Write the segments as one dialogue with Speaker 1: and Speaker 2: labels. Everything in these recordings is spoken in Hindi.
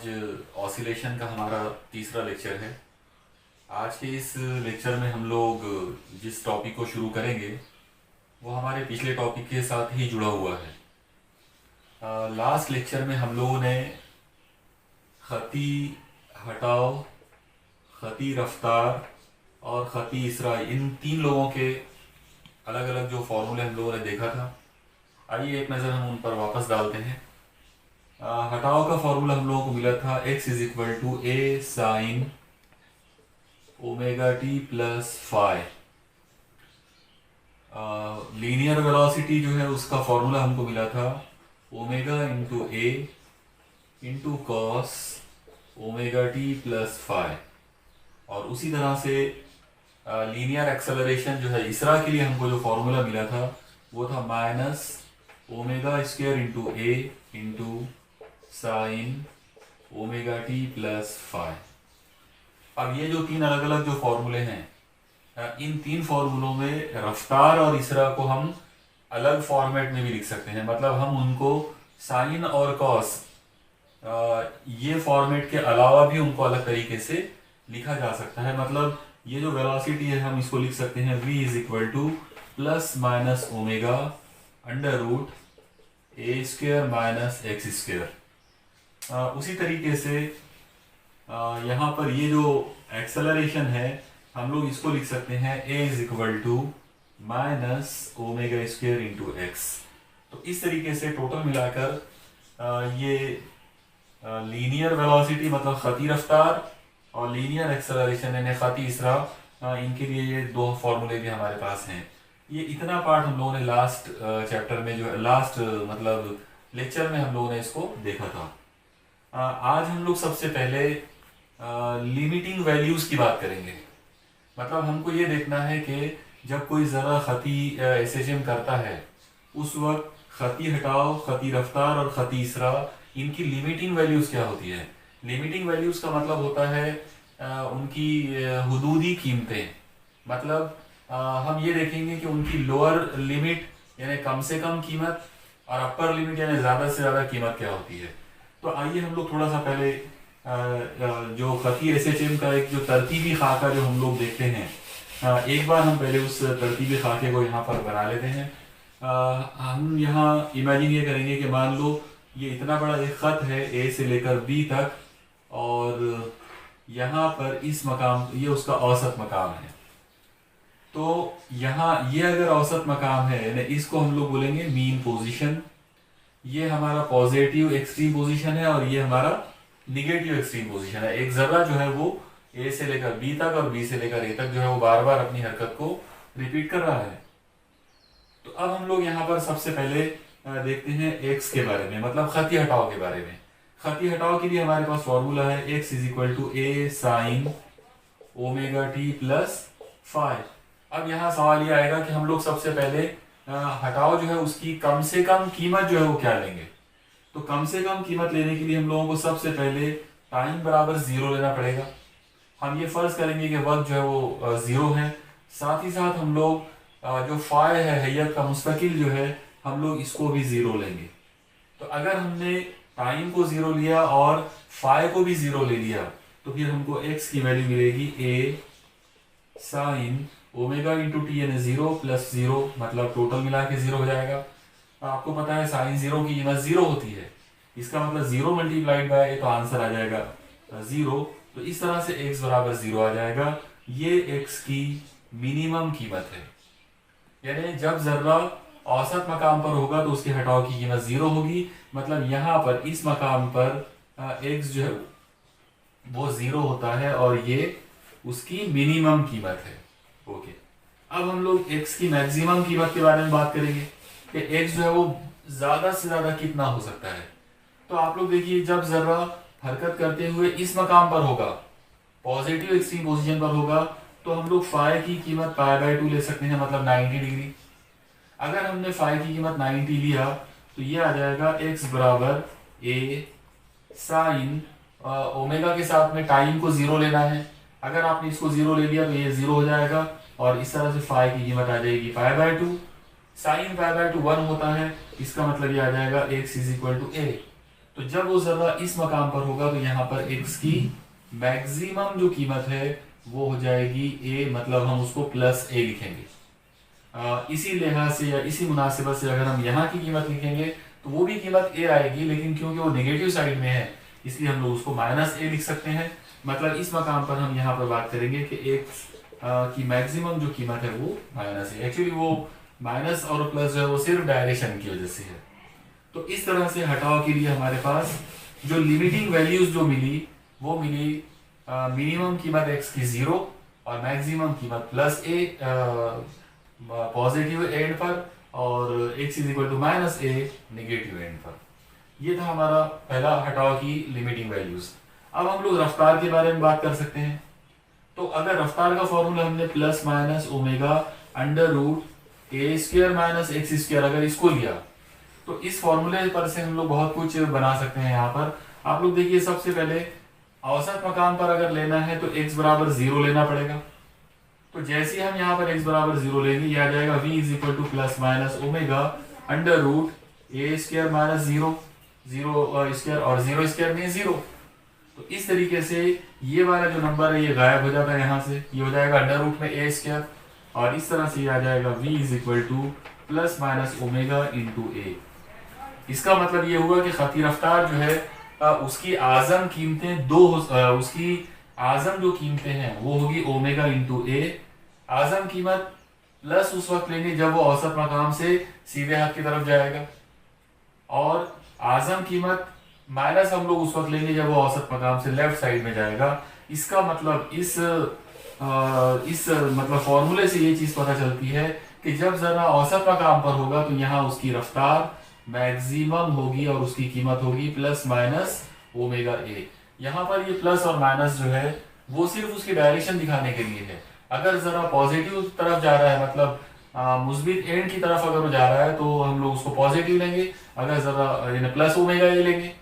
Speaker 1: आज ऑसिलेशन का हमारा तीसरा लेक्चर है। आज के इस लेक्चर में हम लोग जिस टॉपिक को शुरू करेंगे वो हमारे पिछले टॉपिक के साथ ही जुड़ा हुआ है। लास्ट लेक्चर में हम लोगों ने खती हटाव, खती रफ्तार और खती इसरा, इन तीन लोगों के अलग अलग जो फॉर्मूले हम लोगों ने देखा था। आइए एक नज़र हम उन पर वापस डालते हैं। हटाव का फॉर्मूला हम लोगों को मिला था x is equal to A sine omega T plus phi. Linear velocity जो है उसका फॉर्मूला हमको मिला था omega into A into cos omega T plus phi. और उसी तरह से लीनियर एक्सेलरेशन जो है इसरा के लिए हमको जो फॉर्मूला मिला था वो था minus omega square into A into sine omega T plus phi. अब ये जो तीन अलग अलग जो फॉर्मूले हैं, इन तीन फॉर्मूलों में रफ्तार और इसरा को हम अलग फॉर्मेट में भी लिख सकते हैं। मतलब हम उनको साइन और कॉस ये फॉर्मेट के अलावा भी उनको अलग तरीके से लिखा जा सकता है। मतलब ये जो वेलोसिटी है हम इसको लिख सकते हैं v is equal to plus minus omega under root a square minus x square. उसी तरीके से यहाँ पर ये जो एक्सेलरेशन है हम लोग इसको लिख सकते हैं a is equal to minus omega square into x. तो इस तरीके से टोटल मिलाकर ये लीनियर वेलोसिटी मतलब खती रफ्तार और लीनियर एक्सेलरेशन यानी खती इसरा, इनके लिए ये दो फॉर्मूले भी हमारे पास हैं। ये इतना पार्ट हम लोगों ने लास्ट चैप्टर में जो लास्ट मतलब लेक्चर में हम लोगों ने इसको देखा था। आज हम लोग सबसे पहले लिमिटिंग वैल्यूज की बात करेंगे। मतलब हमको ये देखना है कि जब कोई ज़रा खती एसएचएम करता है उस वक्त खती हटाव, खती रफ्तार और खती इसरा, इनकी लिमिटिंग वैल्यूज क्या होती है। लिमिटिंग वैल्यूज का मतलब होता है उनकी हुदूदी कीमतें। मतलब हम ये देखेंगे कि उनकी लोअर लिमिट यानी कम से कम कीमत और अपर लिमिट यानी ज़्यादा से ज़्यादा कीमत क्या होती है। तो आइए हम लोग थोड़ा सा पहले जो खती एसएचएम का एक जो तरतीबी खाका जो हम लोग देखते हैं, एक बार हम पहले उस तरतीबी खाके को यहाँ पर बना लेते हैं। हम यहाँ इमेजिन ये करेंगे कि मान लो ये इतना बड़ा एक ख़त है ए से लेकर बी तक, और यहाँ पर इस मकाम ये उसका औसत मकाम है। तो यहाँ ये अगर औसत मकाम है यानी इसको हम लोग बोलेंगे मीन पोजीशन। ये हमारा पॉजिटिव एक्सट्रीम पोजीशन है और ये हमारा निगेटिव एक्सट्रीम पोजीशन है। एक जर्रा जो है वो ए से लेकर बी तक और बी से लेकर ए तक जो है वो बार बार अपनी हरकत को रिपीट कर रहा है। तो अब हम लोग यहाँ पर सबसे पहले देखते हैं एक्स के बारे में, मतलब खती हटाव के बारे में। खती हटाव के लिए हमारे पास फॉर्मूला है x is equal to A sine omega T plus phi. अब यहाँ सवाल ये आएगा कि हम लोग सबसे पहले हटाव जो है उसकी कम से कम कीमत जो है वो क्या लेंगे। तो कम से कम कीमत लेने के लिए हम लोगों को सबसे पहले टाइम बराबर 0 लेना पड़ेगा। हम ये फर्ज करेंगे कि वक्त जो है वो 0 है। साथ ही साथ हम लोग जो फाई है हैयत का मुस्तकिल जो है हम लोग इसको भी 0 लेंगे। तो अगर हमने टाइम को 0 लिया और फाई को भी 0 ले लिया तो फिर हमको x की वैल्यू मिलेगी a sine omega into T यानी 0 प्लस 0, मतलब टोटल मिला के 0 हो जाएगा। आपको पता है साइन 0 की कीमत 0 होती है, इसका मतलब 0 मल्टीप्लाइड बाय तो आंसर आ जाएगा 0। तो इस तरह से x बराबर 0 आ जाएगा। ये x की मिनिमम कीमत है, यानी जब जर्रा औसत मकाम पर होगा तो उसके हटाव की कीमत 0 होगी। मतलब यहाँ पर इस मकाम पर x जो है वो 0 होता है और ये उसकी मिनिमम कीमत है। ओके, अब हम लोग x की मैक्सिमम कीमत के बारे में बात करेंगे कि x जो है वो ज्यादा से ज्यादा कितना हो सकता है। तो आप लोग देखिए जब जर्रा हरकत करते हुए इस मकाम पर होगा, पॉजिटिव एक्सट्रीम पोजीशन पर होगा, तो हम लोग फाई की कीमत π/2 ले सकते हैं, मतलब 90 डिग्री। अगर हमने फाई की कीमत 90 लिया तो ये आ जाएगा x बराबर a साइन ओमेगा के साथ में टाइम को 0 लेना है। अगर आपने इसको 0 ले लिया तो ये 0 हो जाएगा और इस तरह से फाई की कीमत आ जाएगी π/2। साइन π/2 1 होता है, इसका मतलब ये आ जाएगा x is equal to a। तो जब वो जर्रा इस मकाम पर होगा तो यहाँ पर x की मैक्सिमम जो कीमत है वो हो जाएगी a, मतलब हम उसको प्लस a लिखेंगे। इसी लिहाज से या इसी मुनासिबत से अगर हम यहाँ की कीमत लिखेंगे तो वो भी कीमत a आएगी, लेकिन क्योंकि वो नेगेटिव साइड में है इसलिए हम लोग उसको माइनस a लिख सकते हैं। मतलब इस मकाम पर हम यहाँ पर बात करेंगे कि x की मैक्सिमम जो कीमत है वो माइनस है। एक्चुअली वो माइनस और प्लस जो है वो सिर्फ डायरेक्शन की वजह से है। तो इस तरह से हटाव के लिए हमारे पास जो लिमिटिंग वैल्यूज जो मिली वो मिली मिनिमम कीमत x की 0 और मैक्सिमम कीमत प्लस a पॉजिटिव एंड पर और x is equal to minus a negative end पर। ये था हमारा पहला हटाव की लिमिटिंग वैल्यूज। अब हम लोग रफ्तार के बारे में बात कर सकते हैं। तो अगर रफ्तार का फॉर्मूला हमने plus minus omega under root ए स्क्वायर माइनस एक्स स्क्वायर अगर इसको लिया तो इस फॉर्मूले पर से हम लोग बहुत कुछ बना सकते हैं। यहाँ पर आप लोग देखिए, सबसे पहले औसत मकाम पर अगर लेना है तो x बराबर 0 लेना पड़ेगा। तो जैसे हम यहाँ पर x बराबर 0 लेंगे, यह आ जाएगा v is equal to plus minus omega under root A square minus 0 square और 0 स्क्वायर में 0। तो इस तरीके से ये वाला जो नंबर है ये गायब हो जाता है, यहाँ से ये हो जाएगा अंडर रूट में ए स्क्वायर और इस तरह से ये आ जाएगा v is equal to plus minus omega into A. इसका मतलब ये हुआ कि खती रफ्तार जो है उसकी आजम कीमतें दो उसकी आजम जो कीमतें हैं वो होगी ओमेगा इंटू ए। आजम कीमत प्लस उस वक्त लेंगे जब वो औसत मकाम से सीधे हाथ की तरफ जाएगा, और आजम कीमत माइनस हम लोग उस वक्त लेंगे जब वो औसत मकाम से लेफ्ट साइड में जाएगा। इसका मतलब इस मतलब फॉर्मूले से ये चीज पता चलती है कि जब जरा औसत मकाम पर होगा तो यहाँ उसकी रफ्तार मैक्सिमम होगी और उसकी कीमत होगी प्लस माइनस ओमेगा ए। यहाँ पर ये प्लस और माइनस जो है वो सिर्फ उसकी डायरेक्शन दिखाने के लिए है। अगर जरा पॉजिटिव तरफ जा रहा है, मतलब मुस्बित एंड की तरफ अगर वो जा रहा है तो हम लोग उसको पॉजिटिव लेंगे, अगर जरा प्लस ओमेगा ए लेंगे,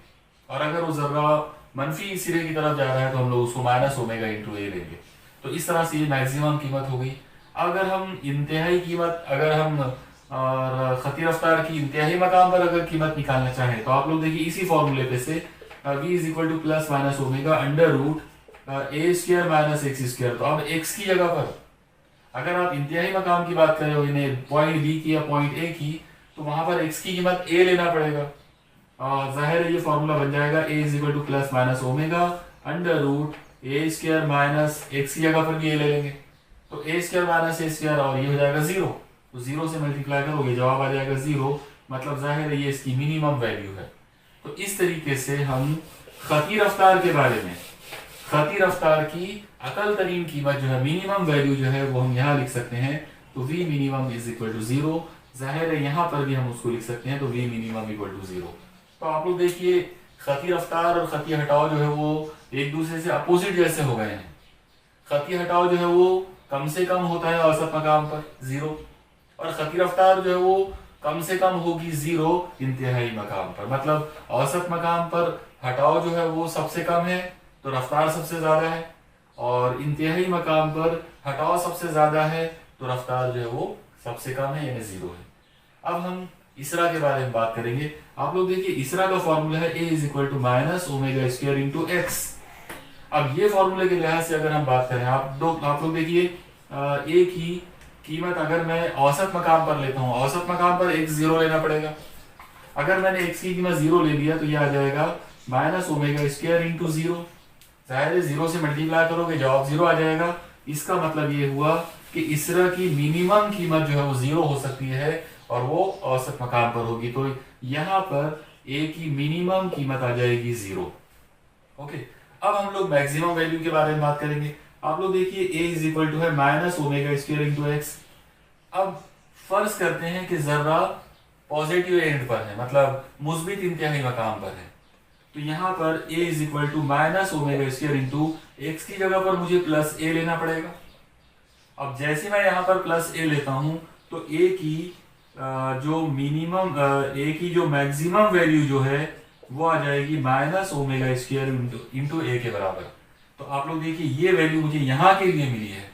Speaker 1: और अगर वो जरा मनफी सिरे की तरफ जा रहा है तो हम लोग उसको माइनस ओमेगा इंटू ए लेंगे। तो इस तरह से ये मैक्सिमम कीमत हो गई। अगर हम इंतहाई कीमत, अगर हम और खती रफ्तार की इंतहाई मकाम पर अगर कीमत निकालना चाहें तो आप लोग देखिए इसी फॉर्मूले पे से v is equal to plus minus omega under root A square minus x square. तो अब x की जगह पर अगर आप इंतहाई मकाम की बात करें इन्हें पॉइंट बी की या पॉइंट ए की, तो वहां पर x की कीमत a लेना पड़ेगा। जाहिर है ये फॉर्मूला बन जाएगा a is equal to plus minus omega under root A square minus x की जगह पर भी a ले लेंगे, तो a square minus a square और ये हो जाएगा 0। तो 0 से मल्टीप्लाई करोगे जवाब आ जाएगा 0, मतलब जाहिर है ये इसकी मिनिमम वैल्यू है। तो इस तरीके से हम खती रफ्तार के बारे में, खती रफ्तार की अकल तरीन कीमत जो है, मिनिमम वैल्यू जो है वो हम यहाँ लिख सकते हैं। तो v minimum is equal to 0। जाहिर है यहाँ पर भी हम उसको लिख सकते हैं, तो v मिनिमम इक्वल टू 0। तो आप लोग देखिए खती रफ्तार और खती हटाव जो है वो एक दूसरे से अपोजिट जैसे हो गए हैं। खती हटाव जो है वो कम से कम होता है औसत मकाम पर 0, और खती रफ्तार जो है वो कम से कम होगी 0 इंतहाई मकाम पर। मतलब औसत मकाम पर हटाव जो है वो सबसे कम है तो रफ्तार सबसे ज्यादा है, और इंतहाई मकाम पर हटाव सबसे ज्यादा है तो रफ्तार जो है वो सबसे कम है, यानी 0 है। अब हम इसरा के बारे में बात करेंगे। आप लोग देखिए इसरा का फॉर्मूला है a is equal to minus omega square into x. अब ये फॉर्मूले के लिहाज से अगर हम बात करें, आप लोग देखिए a की कीमत अगर मैं औसत मकाम पर लेता हूँ, औसत मकाम पर x 0 लेना पड़ेगा। अगर मैंने x की कीमत 0 ले लिया तो ये आ जाएगा माइनस ओमेगा स्क्वायर इंटू 0। जाहिर है 0 से मल्टीप्लाई करोगे जवाब 0 आ जाएगा। इसका मतलब ये हुआ कि इसरा की मिनिमम कीमत जो है वो 0 हो सकती है और वो औसत मकाम पर होगी। तो यहाँ पर a की मिनिमम कीमत आ जाएगी 0। ओके, अब हम लोग मैक्सिमम वैल्यू के बारे में बात करेंगे। आप लोग देखिए a इज इक्वल टू है minus omega square into x. अब फर्ज करते हैं कि जर्रा पॉजिटिव एंड पर है, मतलब मुस्बित इंतहाई मकाम पर है, तो यहाँ पर a is equal to minus omega square into x की जगह पर मुझे प्लस a लेना पड़ेगा। अब जैसे मैं यहाँ पर प्लस a लेता हूँ तो a की जो मिनिमम a की जो मैक्सिमम वैल्यू जो है वो आ जाएगी minus omega square into a के बराबर। तो आप लोग देखिए ये वैल्यू मुझे यहाँ के लिए मिली है,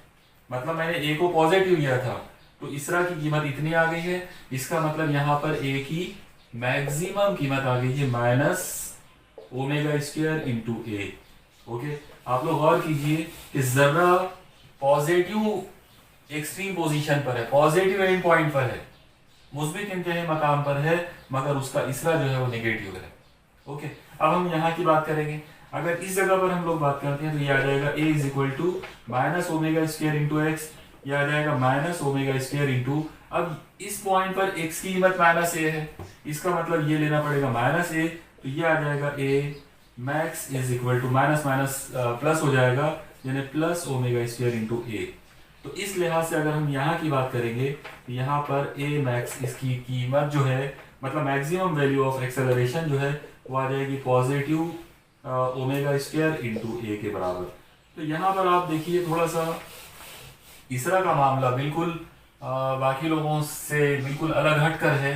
Speaker 1: मतलब मैंने a को पॉजिटिव लिया था तो इसरा की कीमत इतनी आ गई है। इसका मतलब यहाँ पर a की मैक्सिमम कीमत आ गई है माइनस ओमेगा स्क्वायर इंटू ए। ओके, आप लोग गौर कीजिए कि जर्रा पॉजिटिव एक्सट्रीम पोजीशन पर है, पॉजिटिव एंड पॉइंट पर है, मुस्बित इंतहाई मकाम पर है, मगर उसका इसरा जो है वो नेगेटिव है। ओके, अब हम यहाँ की बात करेंगे। अगर इस जगह पर हम लोग बात करते हैं तो ये आ जाएगा a is equal to minus omega square into x, ये आ जाएगा माइनस ओमेगा स्क्वायर इंटू, अब इस पॉइंट पर x की कीमत माइनस ए है, इसका मतलब ये लेना पड़ेगा माइनस ए, तो ये आ जाएगा a max is equal to minus minus plus हो जाएगा, यानी plus omega square into a. तो इस लिहाज से अगर हम यहाँ की बात करेंगे तो यहाँ पर a मैक्स इसकी कीमत जो है, मतलब मैक्सिमम वैल्यू ऑफ एक्सेलरेशन जो है वो आ जाएगी पॉजिटिव ओमेगा स्क्वायर इंटू ए के बराबर। तो यहाँ पर आप देखिए थोड़ा सा इसरा का मामला बिल्कुल बाकी लोगों से बिल्कुल अलग हटकर है।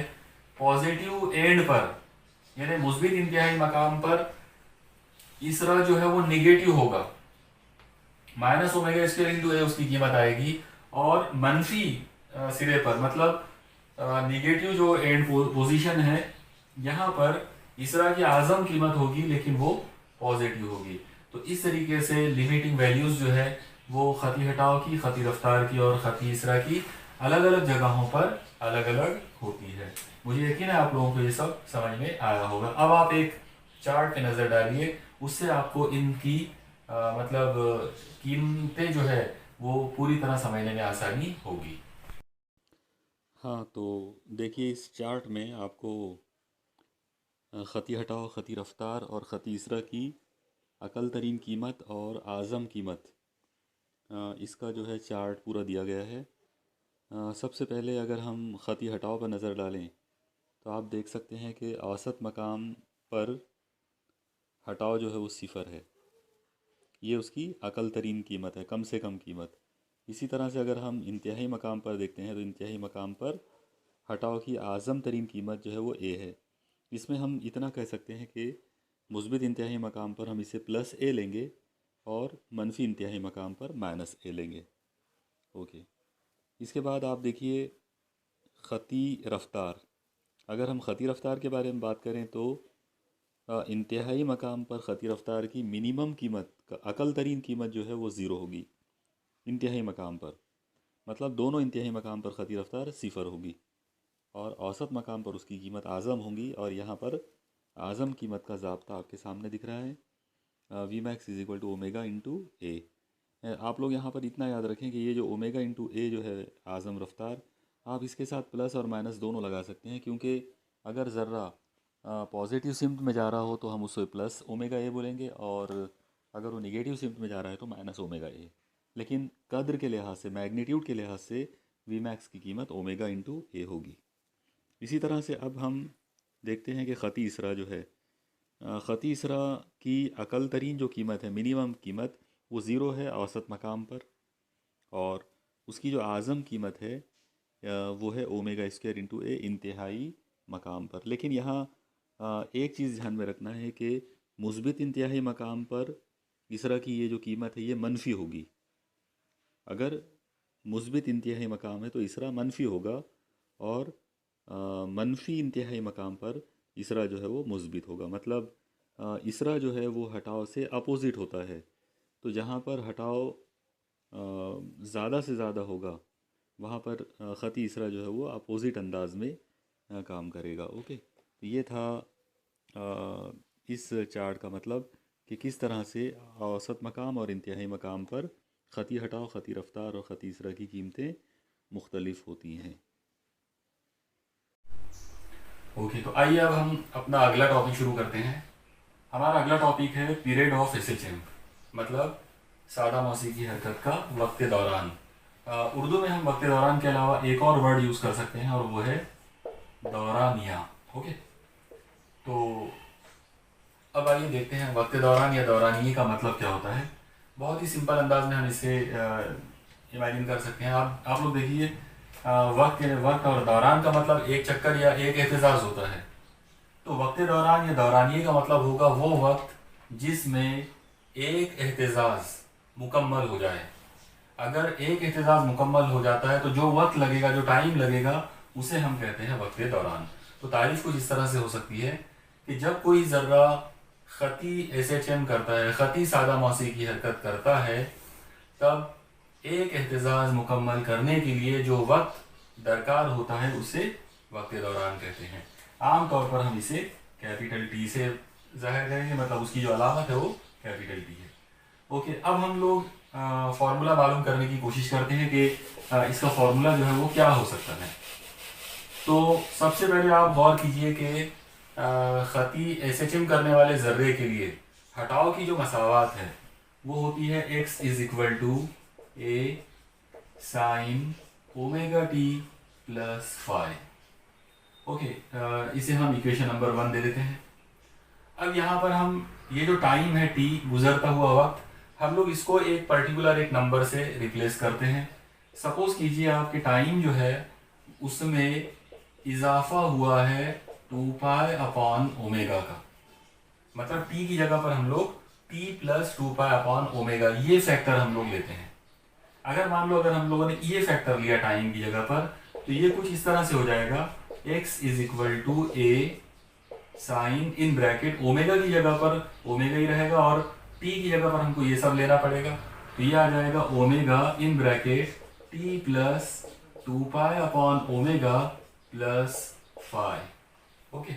Speaker 1: पॉजिटिव एंड पर यानी मुस्बित इंतहाई मकाम पर इसरा जो है वो निगेटिव होगा, माइनस ओमेगा स्क्वायर इंटू ए उसकी कीमत आएगी, और मनफी सिरे पर मतलब निगेटिव जो एंड पोजीशन है यहाँ पर इसरा की आजम कीमत होगी, लेकिन वो पॉजिटिव होगी। तो इस तरीके से लिमिटिंग वैल्यूज जो है वो खती हटाव की, खती रफ्तार की और खती इसरा की अलग अलग जगहों पर अलग अलग होती है। मुझे यकीन है आप लोगों को ये सब समझ में आया होगा। अब आप एक चार्ट पे नज़र डालिए, उससे आपको इनकी मतलब कीमतें जो है वो पूरी तरह समझने में आसानी होगी।
Speaker 2: हाँ, तो देखिए इस चार्ट में आपको ख़ती हटाओ, ख़ती रफ्तार और ख़ती इसरा की अकल तरीन कीमत और आज़म कीमत, इसका जो है चार्ट पूरा दिया गया है। सबसे पहले अगर हम ख़ती हटाओ पर नज़र डालें तो आप देख सकते हैं कि औसत मकाम पर हटाओ जो है वो सिफ़र है, ये उसकी अकल तरीन कीमत है, कम से कम कीमत। इसी तरह से अगर हम इंतहाई मकाम पर देखते हैं तो इंतहाई मकाम पर हटाओ की आज़म तरीन कीमत जो है वो ए है। इसमें हम इतना कह सकते हैं कि मुस्बित इंतहाई मकाम पर हम इसे प्लस ए लेंगे और मनफी इंतहाई मकाम पर माइनस ए लेंगे। ओके, इसके बाद आप देखिए ख़ती रफ्तार। अगर हम ख़ती रफ्तार के बारे में बात करें तो इंतहाई मकाम पर ख़ती रफ्तार की मिनिमम कीमत, अकल तरीन कीमत जो है वो ज़ीरो होगी इंतहाई मकाम पर, मतलब दोनों इंतहाई मकाम पर ख़ती रफ्तार सिफ़र होगी, और औसत मकाम पर उसकी कीमत आज़म होगी। और यहाँ पर आज़म कीमत का ज़ाब्ता आपके सामने दिख रहा है, V max is equal to omega into A. आप लोग यहाँ पर इतना याद रखें कि ये जो ओमेगा इंटू ए जो है आज़म रफ्तार, आप इसके साथ प्लस और माइनस दोनों लगा सकते हैं, क्योंकि अगर ज़र्रा पॉजिटिव सिम्त में जा रहा हो तो हम उसे प्लस ओमेगा ए बोलेंगे, और अगर वो निगेटिव सिम्त में जा रहा है तो माइनस ओमेगा ए। लेकिन कद्र के लिहाज से, मैग्नीट्यूड के लिहाज से वी मैक्स की कीमत ओमेगा इंटू ए होगी। इसी तरह से अब हम देखते हैं कि ख़ती इसरा जो है, ख़ती इसरा की अकल तरीन जो कीमत है, मिनिमम कीमत, वो ज़ीरो है औसत मकाम पर, और उसकी जो आज़म कीमत है वो है ओमेगा स्क्वायर इंटू ए इंतहाई मकाम पर। लेकिन यहाँ एक चीज़ ध्यान में रखना है कि मुस्बित इंतहाई मकाम पर इसरा की ये जो कीमत है ये मनफी होगी। अगर मुस्बित इंतहाई मकाम है तो इसरा मनफी होगा, और मनफी इंतहाई मकाम पर इसरा जो है वो मुस्बित होगा। मतलब इसरा जो है वो हटाओ से अपोज़िट होता है, तो जहाँ पर हटाओ ज़्यादा से ज़्यादा होगा वहाँ पर ख़ती इसरा जो है वो अपोज़िट अंदाज में काम करेगा। ओके, तो ये था इस चार्ट का मतलब कि किस तरह से औसत मकाम और इंतहाई मकाम पर ख़ती हटाओ, ख़ती रफ्तार और ख़ती इसरा की कीमतें मुख्तलिफ होती हैं।
Speaker 1: ओके, तो आइए अब हम अपना अगला टॉपिक शुरू करते हैं। हमारा अगला टॉपिक है पीरियड ऑफ एसएचएम, मतलब सादा मौसीकी हरकत का वक्त दौरान। उर्दू में हम वक्त दौरान के अलावा एक और वर्ड यूज़ कर सकते हैं, और वो है दौरानिया। ओके, तो अब आइए देखते हैं वक्त दौरान या दौरानिये का मतलब क्या होता है। बहुत ही सिंपल अंदाज में हम इसे इमेजिन कर सकते हैं। आप लोग देखिए, वक्त और दौरान का मतलब एक चक्कर या एक एहतजाज होता है। तो वक्त दौरान या दौरानिये का मतलब होगा वो वक्त जिसमें एक एहतजाज मुकम्मल हो जाए। अगर एक एहतजाज मुकम्मल हो जाता है तो जो वक्त लगेगा, जो टाइम लगेगा, उसे हम कहते हैं वक्त दौरान। तो तारीफ कुछ इस तरह से हो सकती है कि जब कोई ज़र्रा खती SHM करता है, खती सादा मौसी की हरकत करता है, तब एक एहतजाज मुकम्मल करने के लिए जो वक्त दरकार होता है उसे वक्त दौरान कहते हैं। आम तौर पर हम इसे कैपिटल टी से जाहिर करेंगे, मतलब उसकी जो अलामत है वो कैपिटल टी है। ओके, अब हम लोग फार्मूला मालूम करने की कोशिश करते हैं कि इसका फार्मूला जो है वो क्या हो सकता है। तो सबसे पहले आप गौर कीजिए कि खती SHM करने वाले ज़र्रे के लिए हटाव की जो मसावात है वो होती है x is equal to A sine omega T plus five. Okay, इसे हम इक्वेशन नंबर 1 दे देते हैं। अब यहाँ पर हम ये जो टाइम है t गुजरता हुआ वक्त, हम लोग इसको एक पर्टिकुलर एक नंबर से रिप्लेस करते हैं। सपोज कीजिए आपके टाइम जो है उसमें इजाफा हुआ है 2 पाई अपॉन ओमेगा का, मतलब t की जगह पर हम लोग t plus 2 pi upon omega ये फैक्टर हम लोग लेते हैं। अगर मान लो अगर हम लोगों ने ये फैक्टर लिया टाइम की जगह पर, तो ये कुछ इस तरह से हो जाएगा x is equal to A sine in bracket omega की जगह पर ओमेगा ही रहेगा और t की जगह पर हमको ये सब लेना पड़ेगा, तो ये आ जाएगा omega in bracket t plus 2 pi upon omega plus 5। Okay,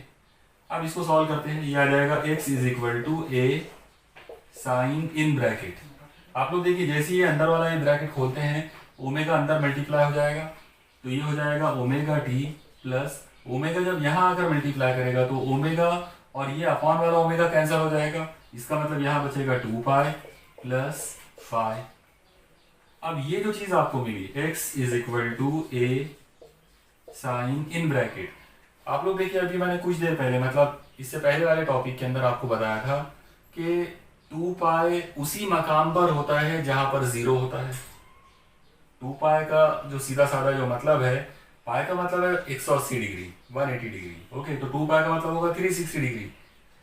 Speaker 1: अब इसको सॉल्व करते हैं। ये आ जाएगा x is equal to A sine in bracket. आप लोग देखिए जैसे ये अंदर वाला ये ब्रैकेट खोलते हैं ओमेगा अंदर मल्टीप्लाई हो जाएगा, तो ये हो जाएगा ओमेगा टी प्लस ओमेगा जब यहाँ आकर मल्टीप्लाई करेगा तो ओमेगा और ये अपॉन वाला ओमेगा कैंसिल हो जाएगा, इसका मतलब यहाँ बचेगा 2 पाई प्लस 5। अब ये जो चीज आपको मिली x is equal to A sine in bracket, आप लोग देखिए अभी मैंने कुछ देर पहले मतलब इससे पहले वाले टॉपिक के अंदर आपको बताया था कि 2 पाई उसी मकाम पर होता है जहां पर 0 होता है। 2 पाई का जो सीधा साधा जो मतलब है, पाई का मतलब है 180 डिग्री 180 डिग्री। ओके, तो 2 पाई का मतलब होगा 360 डिग्री।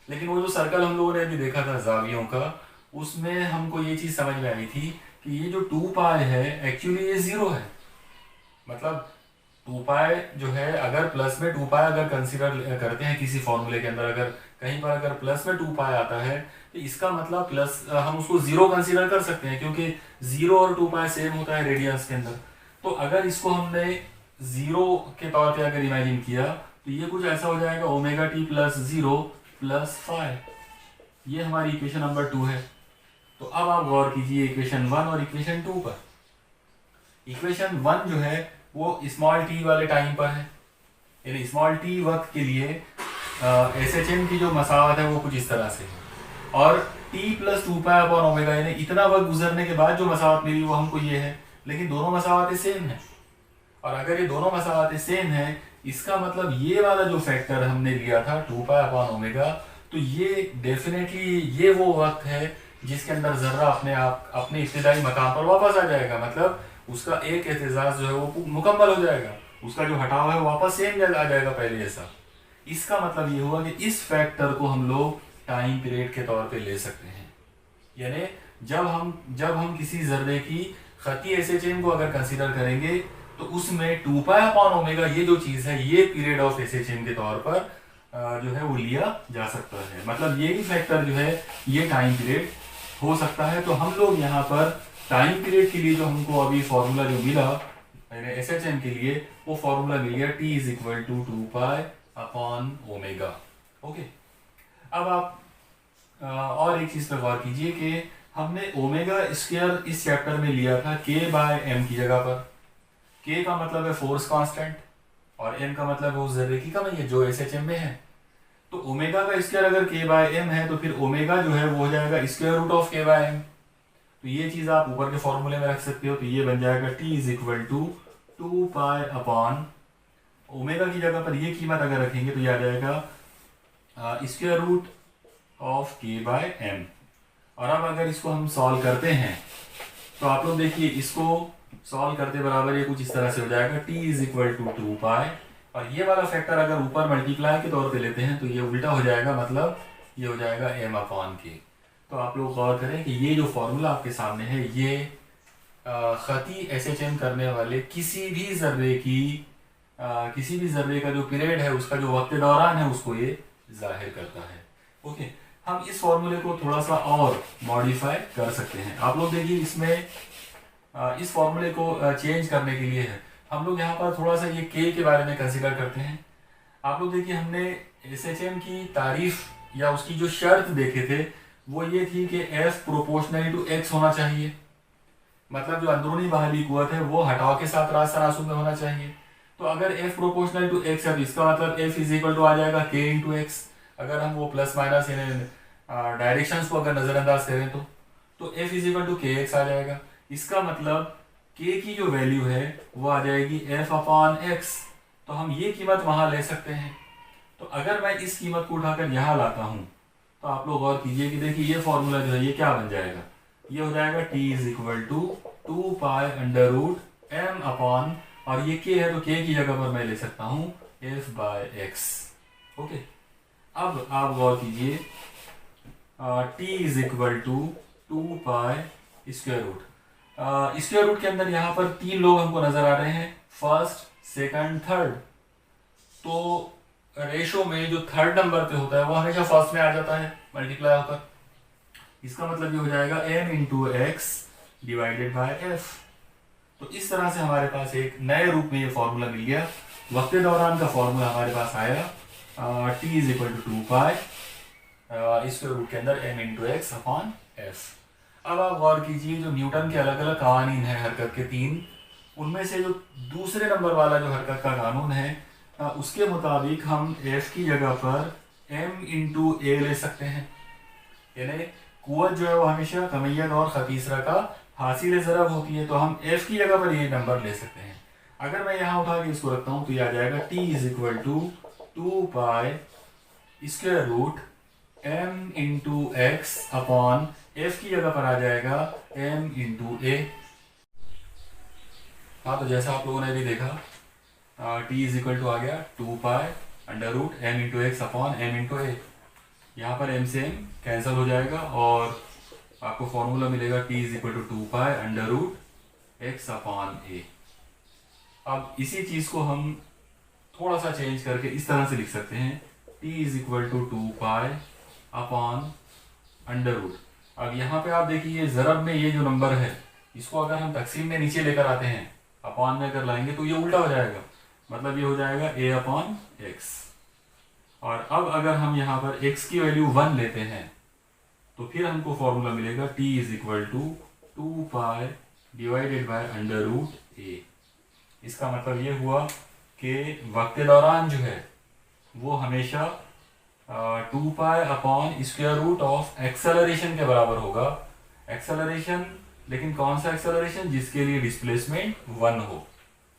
Speaker 1: लेकिन वो जो सर्कल हम लोगों ने अभी देखा था जावियों का, उसमें हमको ये चीज समझ में आई थी कि ये जो 2 पाई है एक्चुअली ये 0 है। मतलब 2 पाई जो है अगर प्लस में 2 पाई अगर कंसीडर करते हैं किसी फॉर्मूले के अंदर, अगर कहीं पर अगर प्लस में 2 पाई आता है तो इसका मतलब प्लस हम उसको 0 कंसीडर कर सकते हैं, क्योंकि 0 और 2 पाई सेम होता है रेडियंस के अंदर। तो अगर इसको हमने 0 के तौर पे अगर इमेजिन किया तो ये कुछ ऐसा हो जाएगा ओमेगा टी प्लस 0 प्लस 5। ये हमारी इक्वेशन नंबर 2 है। तो अब आप गौर कीजिए इक्वेशन 1 और इक्वेशन 2 पर। इक्वेशन 1 जो है वो स्मॉल टी वाले टाइम पर है, यानी स्मॉल टी वक्त के लिए SHM की जो मसावत है वो कुछ इस तरह से है, और t plus 2 pi upon omega यानी इतना वक्त गुजरने के बाद जो मसावत मिली वो हमको ये है। लेकिन दोनों मसावतें सेम है, और अगर ये दोनों मसावतें सेम है इसका मतलब ये वाला जो फैक्टर हमने लिया था 2 पाई अपॉन ओमेगा, तो ये डेफिनेटली ये वो वक्त है जिसके अंदर जर्रा अपने आप अपने इब्तिदाई मकाम पर वापस आ जाएगा। मतलब उसका एक एहतजाज जो है वो मुकम्मल हो जाएगा, उसका जो हटाव है वापस सेम आ जाएगा पहले जैसा। इसका मतलब ये हुआ कि इस फैक्टर को हम लोग टाइम पीरियड के तौर पे ले सकते हैं। यानी जब हम किसी जर्रे की खती SHM को अगर कंसीडर करेंगे तो उसमें 2 पाई अपॉन ओमेगा ये जो चीज है ये पीरियड ऑफ SHM के तौर पर जो है वो लिया जा सकता है। मतलब ये भी फैक्टर जो है ये टाइम पीरियड हो सकता है। तो हम लोग यहाँ पर टाइम पीरियड के लिए जो हमको अभी फॉर्मूला जो मिला SHM के लिए, वो फॉर्मूला मिल गया t is equal to 2 pi upon omega. Okay, अब आप और एक चीज पर गौर कीजिए कि हमने ओमेगा स्क्वायर इस चैप्टर में लिया था k बाय m की जगह पर। k का मतलब है फोर्स कांस्टेंट और m का मतलब है उस जर्रे की कमाई है जो SHM में है। तो ओमेगा का स्क्वायर अगर k बाय m है तो फिर ओमेगा जो है वो हो जाएगा square root of k by m। तो ये चीज आप ऊपर के फॉर्मूले में रख सकते हो। तो ये बन जाएगा t is equal to 2 pi upon omega की जगह पर ये कीमत अगर रखेंगे तो ये आ जाएगा square root of k by m। और अब अगर इसको हम सॉल्व करते हैं तो आप लोग देखिए इसको सॉल्व करते बराबर ये कुछ इस तरह से हो जाएगा t इज इक्वल टू 2 पाई, और ये वाला फैक्टर अगर ऊपर मल्टीप्लाई के तौर पे लेते हैं तो ये उल्टा हो जाएगा, मतलब ये हो जाएगा m अपॉन k। तो आप लोग गौर करें कि ये जो फॉर्मूला आपके सामने है ये खती SHM करने वाले किसी भी जर्रे का जो पीरियड है उसका जो वक्त दौरान है उसको ये जाहिर करता है। ओके, हम इस फॉर्मूले को थोड़ा सा और मॉडिफाई कर सकते हैं। आप लोग देखिए इसमें इस फॉर्मूले को चेंज करने के लिए है, हम लोग यहाँ पर थोड़ा सा ये के बारे में कंसिडर करते हैं। आप लोग देखिए हमने एसएचएम की तारीफ या उसकी जो शर्त देखे थे वो ये थी कि एफ प्रोपोर्शनली टू एक्स होना चाहिए, मतलब जो अंदरूनी बाहरी कुवत है वो हटाव के साथ रास्त तनासुब में होना चाहिए। तो अगर एफ प्रोपोर्शनल टू एक्स है तो इसका मतलब एफ इज इक्वल टू आ जाएगा के इंटू एक्स। अगर हम वो प्लस माइनस डायरेक्शंस को अगर नजरअंदाज करें तो एफ इज इक्वल टू के एक्स आ जाएगा। इसका मतलब के की जो वैल्यू है वो आ जाएगी एफ अपॉन एक्स। तो हम ये कीमत वहां ले सकते हैं। तो अगर मैं इस कीमत को उठाकर यहाँ लाता हूँ तो आप लोग गौर कीजिए कि देखिए ये फॉर्मूला जो है ये क्या बन जाएगा, ये हो जाएगा t is equal to 2 pi under root m upon, और ये k है तो k की जगह पर मैं ले सकता हूँ f बाय एक्स। ओके, अब आप गौर कीजिए t is equal to 2 pi square root. Square root के अंदर यहाँ पर 3 लोग हमको नजर आ रहे हैं, फर्स्ट सेकंड थर्ड। तो रेशो में जो थर्ड नंबर पे होता है वो हमेशा फर्स्ट में आ जाता है मल्टीप्लाई होकर। इसका मतलब ये हो जाएगा m into x divided by F. तो इस तरह से हमारे पास एक नए रूप में ये फॉर्मूला मिल गया। वक्त दौरान का फॉर्मूला हमारे पास आया t is equal to 2 pi square root के अंदर m into x upon f. अब आप गौर कीजिए जो न्यूटन के अलग अलग कानून हैं हरकत के 3, उनमें से जो दूसरे नंबर वाला जो हरकत का कानून है उसके मुताबिक हम f की जगह पर m इंटू ए ले सकते हैं। यानी कुव्वत जो है वो हमेशा कमियत और खतीसरा का हासिल ज़रब होती है, तो हम f की जगह पर ये नंबर ले सकते हैं। अगर मैं यहाँ उठा के इसको रखता हूँ तो ये आ जाएगा t is equal to 2 pi square root m into x upon f की जगह पर आ जाएगा m इंटू ए। हाँ, तो जैसा आप लोगों ने भी देखा t इज इक्वल टू आ गया 2 pi under root m into x upon m into A. यहाँ पर m से m कैंसिल हो जाएगा और आपको फॉर्मूला मिलेगा t is equal to 2 pi under root X upon A. अब इसी चीज़ को हम थोड़ा सा चेंज करके इस तरह से लिख सकते हैं t is equal to 2 pi upon under root. अब यहाँ पे आप देखिए ज़रब में ये जो नंबर है इसको अगर हम तकसीम में नीचे लेकर आते हैं, अपॉन में कर लाएंगे तो ये उल्टा हो जाएगा, मतलब ये हो जाएगा a अपॉन एक्स। और अब अगर हम यहाँ पर x की वैल्यू 1 लेते हैं तो फिर हमको फॉर्मूला मिलेगा t is equal to 2 pi divided by under root a। इसका मतलब ये हुआ कि वक्त दौरान जो है वो हमेशा 2 pi upon square root of acceleration के बराबर होगा। एक्सेलरेशन, लेकिन कौन सा एक्सेलरेशन? जिसके लिए डिस्प्लेसमेंट 1 हो।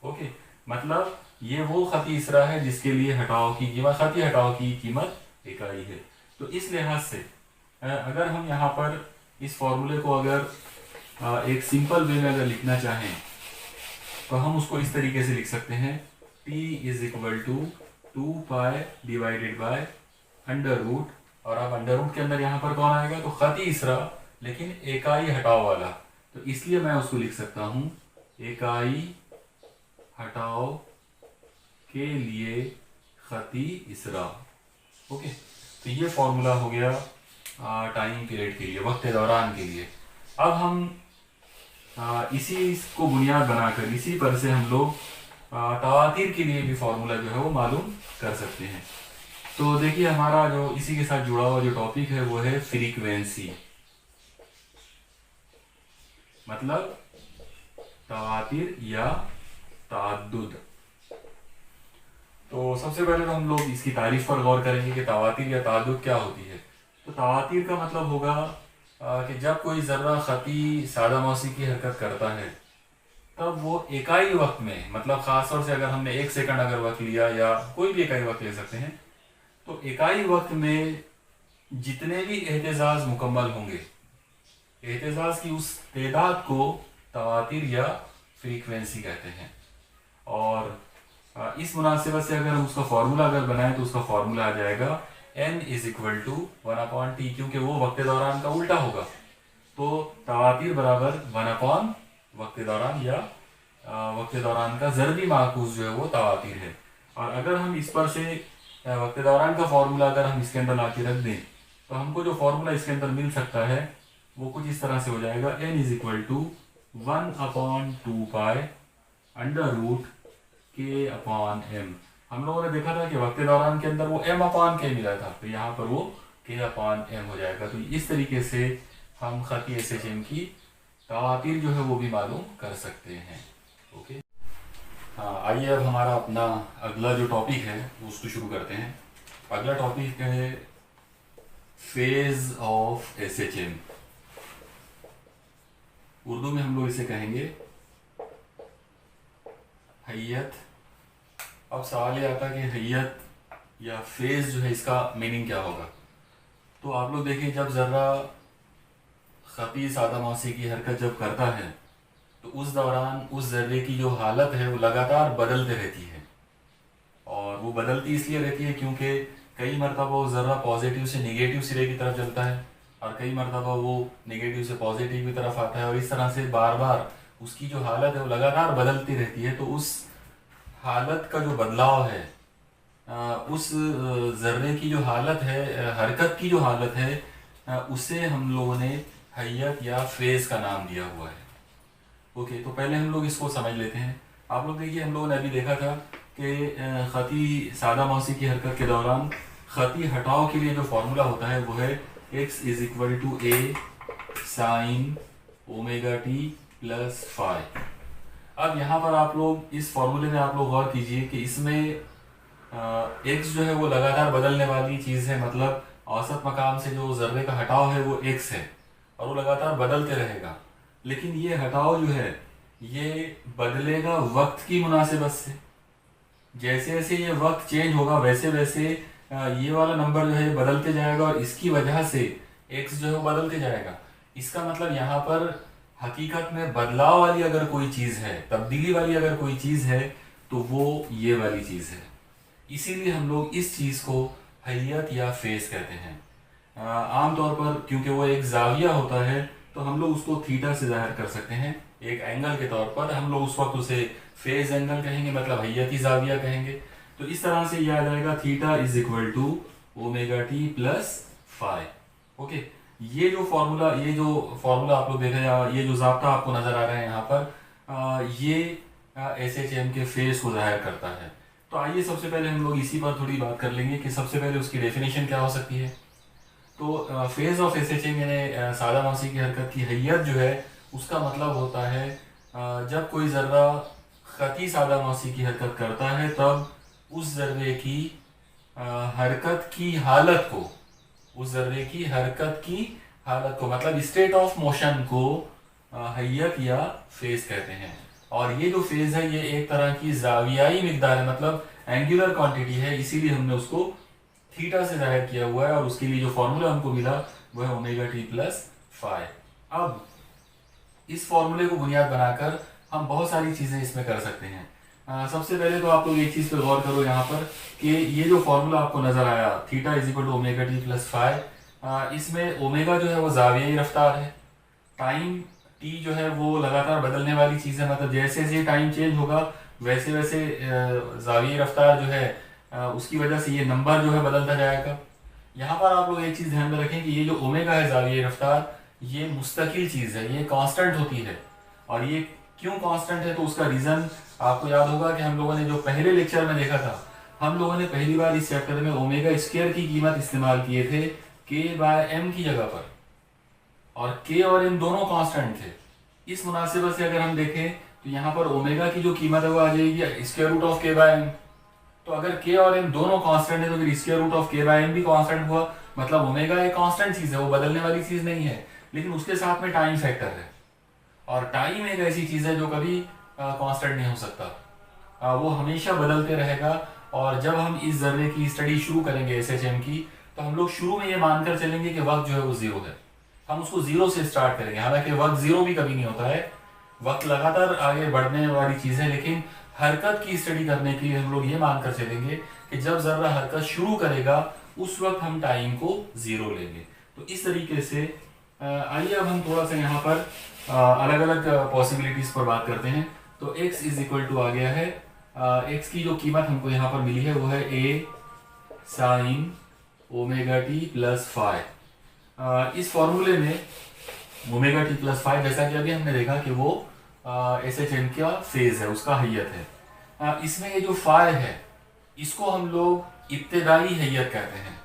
Speaker 1: ओके, मतलब ये वो खती इसरा है जिसके लिए हटाव की कीमत, खती हटाव की कीमत इकाई है। तो इस लिहाज से अगर हम यहाँ पर इस फॉर्मूले को अगर एक सिंपल वे में अगर लिखना चाहें तो हम उसको इस तरीके से लिख सकते हैं t is equal to 2 pi divided by under root, और अब अंडर रूट के अंदर यहाँ पर कौन आएगा? तो खती इसरा लेकिन इकाई हटाव वाला, तो इसलिए मैं उसको लिख सकता हूँ इकाई हटाव के लिए खती इसरा। ओके, तो ये फॉर्मूला हो गया टाइम पीरियड के लिए, वक्त दौरान के लिए। अब हम इसी को बुनियाद बनाकर इसी पर से हम लोग तवातीर के लिए भी फॉर्मूला जो है वो मालूम कर सकते हैं। तो देखिए हमारा जो इसी के साथ जुड़ा हुआ जो टॉपिक है वो है फ्रीक्वेंसी, मतलब तवातीर या ताअद्दुद। तो सबसे पहले तो हम लोग इसकी तारीफ पर गौर करेंगे कि तवातीर या ताअद्दुद क्या होती है। तो तवातीर का मतलब होगा कि जब कोई ज़र्रा खती सादा मौसी की हरकत करता है तब वो इकाई वक्त में, मतलब ख़ास तौर से अगर हमने 1 सेकंड अगर वक्त लिया या कोई भी इकाई वक्त ले सकते हैं, तो इकाई वक्त में जितने भी एहतजाज मुकम्मल होंगे, एहतजाज की उस तादाद को तवातीर या फ्रीक्वेंसी कहते हैं। और इस मुनासिबत से अगर हम उसका फार्मूला अगर बनाएं तो उसका फार्मूला आ जाएगा n is equal to 1/t, क्योंकि वो वक्त दौरान का उल्टा होगा। तो तवातीर बराबर 1 वक्त दौरान या वक्त दौरान का ज़रबी माकूस जो है वो तवातीर है। और अगर हम इस पर से वक्त दौरान का फार्मूला अगर हम इसके अंदर ला के रख दें तो हमको जो फॉर्मूला इसके अंदर मिल सकता है वो कुछ इस तरह से हो जाएगा, n is equal to 1/2 pi under root k upon m। हम लोगों ने देखा था कि वक्त दौरान के अंदर वो m/k मिला था, तो यहाँ पर वो k/m हो जाएगा। तो इस तरीके से हम खती SHM की तातीर जो है वो भी मालूम कर सकते हैं। ओके, हाँ, आइए अब हमारा अपना अगला जो टॉपिक है उसको शुरू करते हैं। अगला टॉपिक है फेज ऑफ SHM। उर्दू में हम लोग इसे कहेंगे हैयत। अब सवाल ये आता है कि हैयत या फेज जो है इसका मीनिंग क्या होगा। तो आप लोग देखिए, जब ज़र्रा खती सादा मौसी की हरकत जब करता है तो उस दौरान उस ज़र्रे की जो हालत है वो लगातार बदलते रहती है। और वो बदलती इसलिए रहती है क्योंकि कई मरतबा वो ज़र्रा पॉजिटिव से निगेटिव सिरे की तरफ चलता है और कई मरतबा वो निगेटिव से पॉजिटिव की तरफ आता है, और इस तरह से बार बार उसकी जो हालत है वो लगातार बदलती रहती है। तो उस हालत का जो बदलाव है, उस ज़र्रे की जो हालत है, हरकत की जो हालत है, उसे हम लोगों ने हैयत या फेज़ का नाम दिया हुआ है। ओके, तो पहले हम लोग इसको समझ लेते हैं। आप लोग देखिए, हम लोगों ने अभी देखा था कि खती सादा मौसी की हरकत के दौरान खती हटाव के लिए जो फार्मूला होता है वो है x is equal to a sine omega T plus phi. अब यहाँ पर आप लोग इस फॉर्मूले में आप लोग गौर कीजिए कि इसमें x जो है वो लगातार बदलने वाली चीज़ है, मतलब औसत मकाम से जो ज़र्रे का हटाव है वो x है और वो लगातार बदलते रहेगा। लेकिन ये हटाव जो है ये बदलेगा वक्त की मुनासिबत से। जैसे जैसे ये वक्त चेंज होगा वैसे वैसे ये वाला नंबर जो है बदलते जाएगा और इसकी वजह से x जो है वो बदलते जाएगा। इसका मतलब यहाँ पर हकीकत में बदलाव वाली अगर कोई चीज़ है, तब्दीली वाली अगर कोई चीज़ है, तो वो ये वाली चीज़ है। इसीलिए हम लोग इस चीज़ को हैयत या फेस कहते हैं। आमतौर पर क्योंकि वो एक जाविया होता है तो हम लोग उसको थीटा से जाहिर कर सकते हैं, एक एंगल के तौर पर। हम लोग उस वक्त उसे फेज एंगल कहेंगे, मतलब हैयती जाविया कहेंगे। तो इस तरह से ये आ जाएगा theta is equal to omega T plus phi. Okay, ये जो फॉर्मूला आप लोग देख रहे हैं, ये जो ज़ाब्ता आपको नज़र आ रहा है यहाँ पर, ये SHM के फेज को जाहिर करता है। तो आइए सबसे पहले हम लोग इसी पर थोड़ी बात कर लेंगे कि सबसे पहले उसकी डेफिनेशन क्या हो सकती है। तो फेज ऑफ SHM यानी सादा मौसी की हरकत की हैयत जो है उसका मतलब होता है जब कोई ज़र्रा खती सादा मौसी की हरकत करता है तब उस ज़र्रे की हरकत की हालत को, उस ज़र्रे की हरकत की हालत को मतलब स्टेट ऑफ मोशन को हैयत या फेज कहते हैं। और ये जो फेज है ये एक तरह की जावियाई मिकदार है, मतलब एंगुलर क्वांटिटी है, इसीलिए हमने उसको थीटा से जाहिर किया हुआ है और उसके लिए जो फॉर्मूला हमको मिला वो है ओमेगा टी प्लस फाई। अब इस फॉर्मूले को बुनियाद बनाकर हम बहुत सारी चीज़ें इसमें कर सकते हैं। सबसे पहले तो आप लोग एक चीज़ पे गौर करो यहाँ पर कि ये जो फॉर्मूला आपको नज़र आया theta is equal to omega T plus phi, इसमें ओमेगा जो है वो जावियाई रफ्तार है, टाइम टी जो है वो लगातार बदलने वाली चीज़ है, मतलब जैसे जैसे टाइम चेंज होगा वैसे वैसे जावियाई रफ्तार जो है उसकी वजह से ये नंबर जो है बदलता जाएगा। यहाँ पर आप लोग एक चीज़ ध्यान में रखें कि ये जो ओमेगा है जावियाई रफ्तार, ये मुस्तकिल चीज़ है, ये कांस्टेंट होती है। और ये क्यों कांस्टेंट है तो उसका रीज़न आपको याद होगा कि हम लोगों ने जो पहले लेक्चर में देखा था, हम लोगों ने पहली बार इस चैप्टर में ओमेगा स्क्वायर की कीमत इस्तेमाल किए थे k/m की जगह पर, और k और m दोनों कांस्टेंट थे। इस मुनासिबत से अगर हम देखें तो यहाँ पर ओमेगा की जो कीमत है वो आ जाएगी स्क्वायर रूट ऑफ k/m। तो अगर k और m दोनों कांस्टेंट है तो फिर स्क्वायर रूट ऑफ k/m भी कांस्टेंट हुआ, मतलब ओमेगा एक कांस्टेंट चीज़ है, वो बदलने वाली चीज़ नहीं है। लेकिन उसके साथ में टाइम फैक्टर है, और टाइम एक ऐसी चीज़ है जो कभी कांस्टेंट नहीं हो सकता, वो हमेशा बदलते रहेगा। और जब हम इस ज़र्रे की स्टडी शुरू करेंगे SHM की, तो हम लोग शुरू में ये मानकर चलेंगे कि वक्त जो है वो ज़ीरो है, हम उसको ज़ीरो से स्टार्ट करेंगे। हालांकि वक्त ज़ीरो भी कभी नहीं होता है, वक्त लगातार आगे बढ़ने वाली चीज़ है। लेकिन हरकत की स्टडी करने के लिए हम लोग ये मानकर चलेंगे कि जब ज़र्रा हरकत शुरू करेगा उस वक्त हम टाइम को ज़ीरो लेंगे। तो इस तरीके से आइए अब हम थोड़ा सा यहाँ पर अलग अलग पॉसिबिलिटीज़ पर बात करते हैं। तो x इज इक्वल टू आ गया है, x की जो कीमत हमको यहाँ पर मिली है वो है a sine omega T plus phi. इस फॉर्मूले में ओमेगा टी प्लस फाइव, जैसा कि अभी हमने देखा कि वो एस एच एम का फेज है, उसका हैयत है। इसमें ये जो फाइव है इसको हम लोग इब्तिदाई हैयत कहते हैं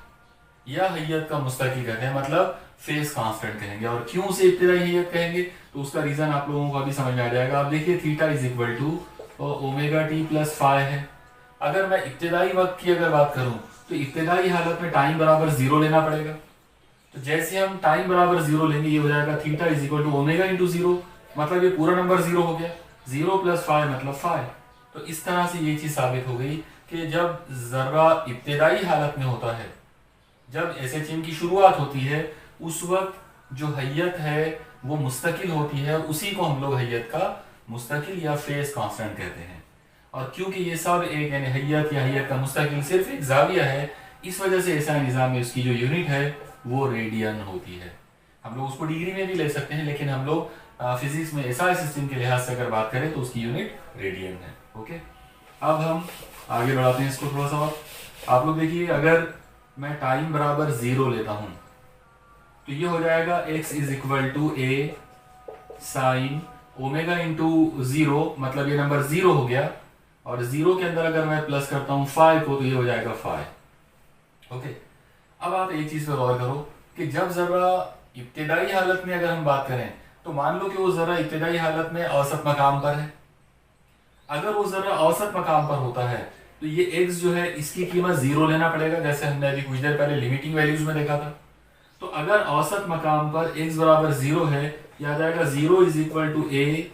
Speaker 1: या हैयत का मुस्तकिल कहते हैं, मतलब फेज कांस्टेंट कहेंगे। और क्यों उसे इब्तिदाई हैयत कहेंगे तो उसका रीजन आप लोगों को अभी समझ में आ जाएगा। आप देखिए theta is equal to omega T plus five है। अगर मैं इब्तिदाई वक्त की अगर बात करूं तो इब्तिदाई हालत में टाइम बराबर जीरो लेना पड़ेगा। तो जैसे हम टाइम बराबर जीरो लेंगे ये हो जाएगा theta is equal to omega into zero, मतलब ये पूरा नंबर जीरो हो गया। जीरो प्लस फाइव मतलब फाइव। तो इस तरह से ये चीज साबित हो गई कि जब जर्रा इब्तिदाई हालत में होता है, जब एसएचएम की शुरुआत होती है, उस वक्त जो हैयत है वो मुस्तकिल होती है, और उसी को हम लोग हैयत का मुस्तकिल या फेज कांस्टेंट कहते हैं। और क्योंकि ये सब एक यानी हैयत या हैयत का मुस्तकिल सिर्फ एक जाविया है, इस वजह से ऐसा निज़ाम में उसकी जो यूनिट है वो रेडियन होती है। हम लोग उसको डिग्री में भी ले सकते हैं, लेकिन हम लोग फिजिक्स में एसआई सिस्टम के लिहाज से अगर बात करें तो उसकी यूनिट रेडियन है। ओके, अब हम आगे बढ़ाते हैं इसको थोड़ा सा और। आप लोग देखिए, अगर मैं टाइम बराबर जीरो लेता हूं तो ये हो जाएगा x is equal to A sine omega into zero, मतलब ये नंबर जीरो हो गया। और जीरो के अंदर अगर मैं प्लस करता हूं फाइव को तो ये हो जाएगा फाइव। ओके, अब आप एक चीज पर गौर करो कि जब जरा इब्तिदाई हालत में अगर हम बात करें तो मान लो कि वो जरा इब्तिदाई हालत में औसत मकाम पर है। अगर वो जरा औसत मकाम पर होता है तो ये x जो है इसकी कीमत जीरो लेना पड़ेगा, जैसे हमने अभी कुछ देर पहले लिमिटिंग वैल्यूज में देखा था। तो अगर औसत मकाम पर x बराबर जीरो है, यह आ जाएगा zero is equal to A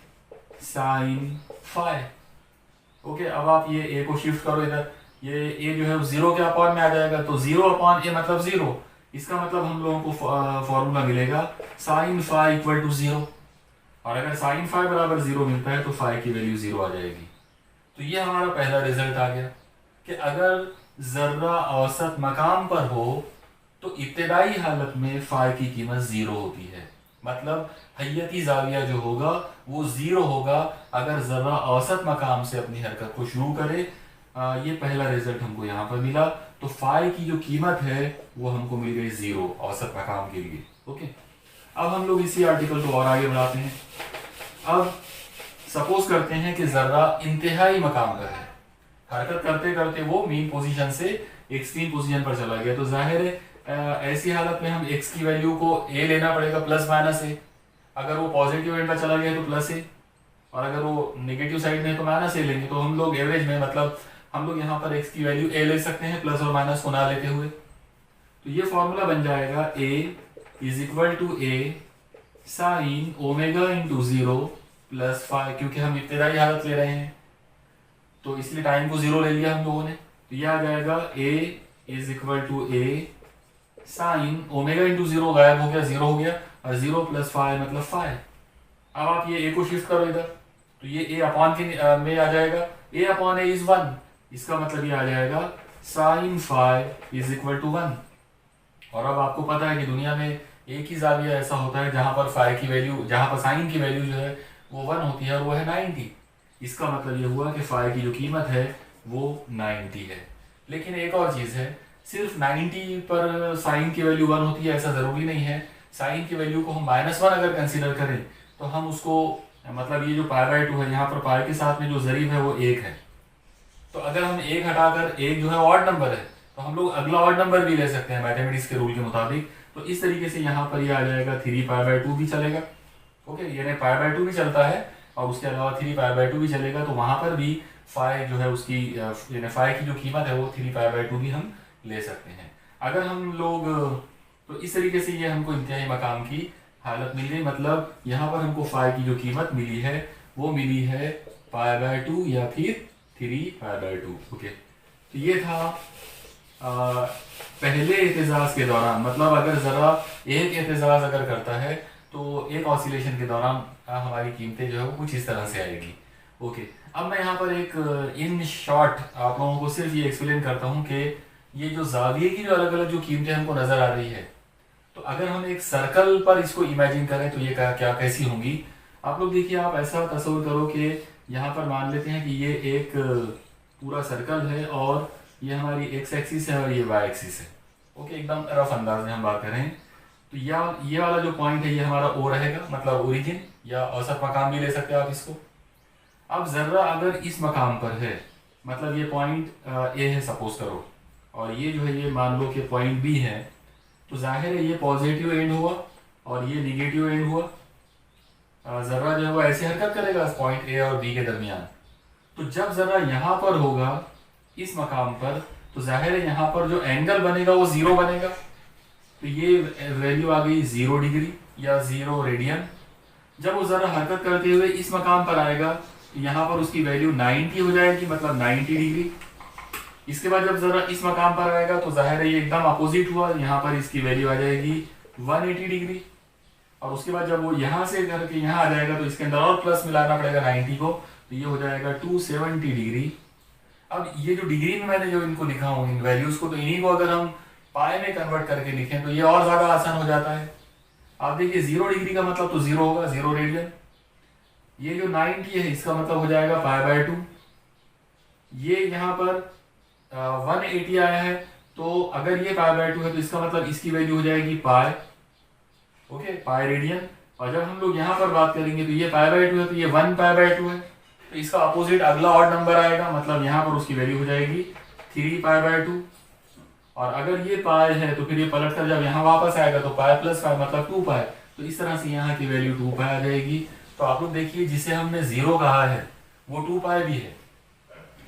Speaker 1: sine five. Okay, अब आप ये ए को शिफ्ट करो इधर, ये ए जो है जीरो के अपॉन में आ जाएगा, तो जीरो अपॉन ए मतलब जीरो। इसका मतलब हम लोगों को फॉर्मूला मिलेगा sine five equal to zero. और अगर साइन फाइव बराबर जीरो मिलता है तो फाइव की वैल्यू जीरो आ जाएगी। तो ये हमारा पहला रिजल्ट आ गया कि अगर जर्रा औसत मकाम पर हो तो इब्तिदाई हालत में फाइव की कीमत जीरो होती है, मतलब हैयती जाविया जो होगा वो जीरो होगा अगर जर्रा औसत मकाम से अपनी हरकत को शुरू करे। ये पहला रिजल्ट हमको यहाँ पर मिला। तो फाइव की जो कीमत है वो हमको मिल गई जीरो औसत मकाम के लिए। ओके, अब हम लोग इसी आर्टिकल को और आगे बढ़ाते हैं। अब सपोज करते हैं कि जर्रा इंतहाई मकाम पर है, हरकत करते करते वो मीन पोजीशन से एक्सट्रीम पोजीशन पर चला गया। तो जाहिर है ऐसी हालत में हम x की वैल्यू को a लेना पड़ेगा प्लस माइनस a। अगर वो पॉजिटिव एंड पर चला गया तो प्लस a, और अगर वो नेगेटिव साइड में है तो माइनस a लेंगे। तो हम लोग एवरेज में, मतलब हम लोग यहाँ पर x की वैल्यू a ले सकते हैं प्लस और माइनस को ना लेते हुए। तो ये फॉर्मूला बन जाएगा a is equal to a sine omega into zero plus five, क्योंकि हम इब्तिदाई हालत ले रहे हैं तो इसलिए टाइम को जीरो ले लिया हम लोगों ने। तो यह आ जाएगा a is equal to a sine omega into zero, गायब हो गया, जीरो हो गया, और जीरो प्लस फाइव मतलब फाइव। अब आप ये a को शिफ्ट करो इधर, तो ये a अपॉन के में आ जाएगा, a upon a is one. इसका मतलब ये आ जाएगा sine five is equal to one. और अब आपको पता है कि दुनिया में एक ही जाविया ऐसा होता है जहां पर फाइव की वैल्यू, जहां पर साइन की वैल्यू जो है वो वन होती है, और वो है 90। इसका मतलब ये हुआ कि फाइव की जो कीमत है वो 90 है। लेकिन एक और चीज़ है, सिर्फ 90 पर साइन की वैल्यू वन होती है ऐसा ज़रूरी नहीं है। साइन की वैल्यू को हम माइनस वन अगर कंसीडर करें तो हम उसको, मतलब ये जो पाई बाय टू है, यहाँ पर पाई के साथ में जो ज़रीब है वो एक है। तो अगर हम एक हटाकर एक जो है ऑड नंबर है तो हम लोग अगला ऑड नंबर भी ले सकते हैं मैथमेटिक्स के रूल के मुताबिक। तो इस तरीके से यहाँ पर ये आ जाएगा थ्री पाई बाय टू भी चलेगा। ओके, यानी पाई बाय टू भी चलता है और उसके अलावा थ्री पाई बाय टू भी चलेगा। तो वहां पर भी फाइव जो है उसकी, यानी फाइव की जो कीमत है वो थ्री पाई बाय टू भी हम ले सकते हैं। अगर हम लोग, तो इस तरीके से ये हमको इंतहाई मकाम की हालत मिल गई, मतलब यहाँ पर हमको फाइव की जो कीमत मिली है वो मिली है पाई बाय टू या फिर three pi by two. Okay, तो ये था पहले एहतजाज के दौरान, मतलब अगर ज़रा एक एहतजाज अगर करता है तो एक ऑसिलेशन के दौरान हमारी कीमतें जो है वो कुछ इस तरह से आएगी। ओके, अब मैं यहाँ पर एक इन शॉर्ट आप लोगों को सिर्फ ये एक्सप्लेन करता हूँ कि ये जो जाविये की जो अलग अलग जो कीमतें हमको नज़र आ रही है, तो अगर हम एक सर्कल पर इसको इमेजिन करें तो ये क्या कैसी होंगी। आप लोग देखिए, आप ऐसा तस्वीर करो कि यहाँ पर मान लेते हैं कि ये एक पूरा सर्कल है और ये हमारी एक्स एक्सिस है और ये वाई एक्सिस है। ओके, एकदम रफ अंदाज में हम बात करें तो ये वाला जो पॉइंट है ये हमारा ओ रहेगा, मतलब ओरिजिन या औसत मकाम भी ले सकते हो आप इसको। अब जर्रा अगर इस मकाम पर है, मतलब ये पॉइंट ए है सपोज करो, और ये जो है ये मान लो कि पॉइंट बी है, तो जाहिर है ये पॉजिटिव एंड हुआ और ये निगेटिव एंड हुआ। जर्रा जो है वो ऐसे हरकत करेगा पॉइंट ए और बी के दरमियान। तो जब जर्रा यहाँ पर होगा इस मकाम पर, तो जाहिर है यहाँ पर जो एंगल बनेगा वो जीरो बनेगा। तो ये वैल्यू आ गई 0 डिग्री या 0 रेडियन। जब वो जरा हरकत करते हुए इस मकाम पर आएगा तो यहाँ पर उसकी वैल्यू 90 हो जाएगी, मतलब 90 डिग्री। इसके बाद जब जरा इस मकाम पर आएगा तो जाहिर है ये एकदम अपोजिट हुआ, यहाँ पर इसकी वैल्यू आ जाएगी 180 डिग्री। और उसके बाद जब वो यहाँ से करके यहाँ आ जाएगा तो इसके अंदर और प्लस मिलाना पड़ेगा 90 को, तो ये हो जाएगा 270 डिग्री। अब ये जो डिग्री में मैंने जो इनको लिखा हूँ इन वैल्यूज को, तो इन्हीं को अगर हम पाए में कन्वर्ट करके लिखें तो ये और ज्यादा आसान हो जाता है। आप देखिए 0 डिग्री का मतलब तो 0 होगा, 0 रेडियन। ये जो 90 है इसका मतलब हो जाएगा π/2। ये यहाँ पर 180 आया है, तो अगर ये π/2 है तो इसका मतलब इसकी वैल्यू हो जाएगी पाई। Okay, pi radian. और जब हम लोग यहाँ पर बात करेंगे तो ये π/2 है तो ये 1 π/2 है, तो इसका अपोजिट अगला ऑड नंबर आएगा, मतलब यहाँ पर उसकी वैल्यू हो जाएगी 3 π/2। और अगर ये पाई है तो फिर ये पलट कर जब यहाँ वापस आएगा तो पाई प्लस पाई मतलब 2 पाई, तो इस तरह से यहाँ की वैल्यू 2 पाई आ जाएगी। तो आप लोग देखिए जिसे हमने 0 कहा है वो 2 पाई भी है,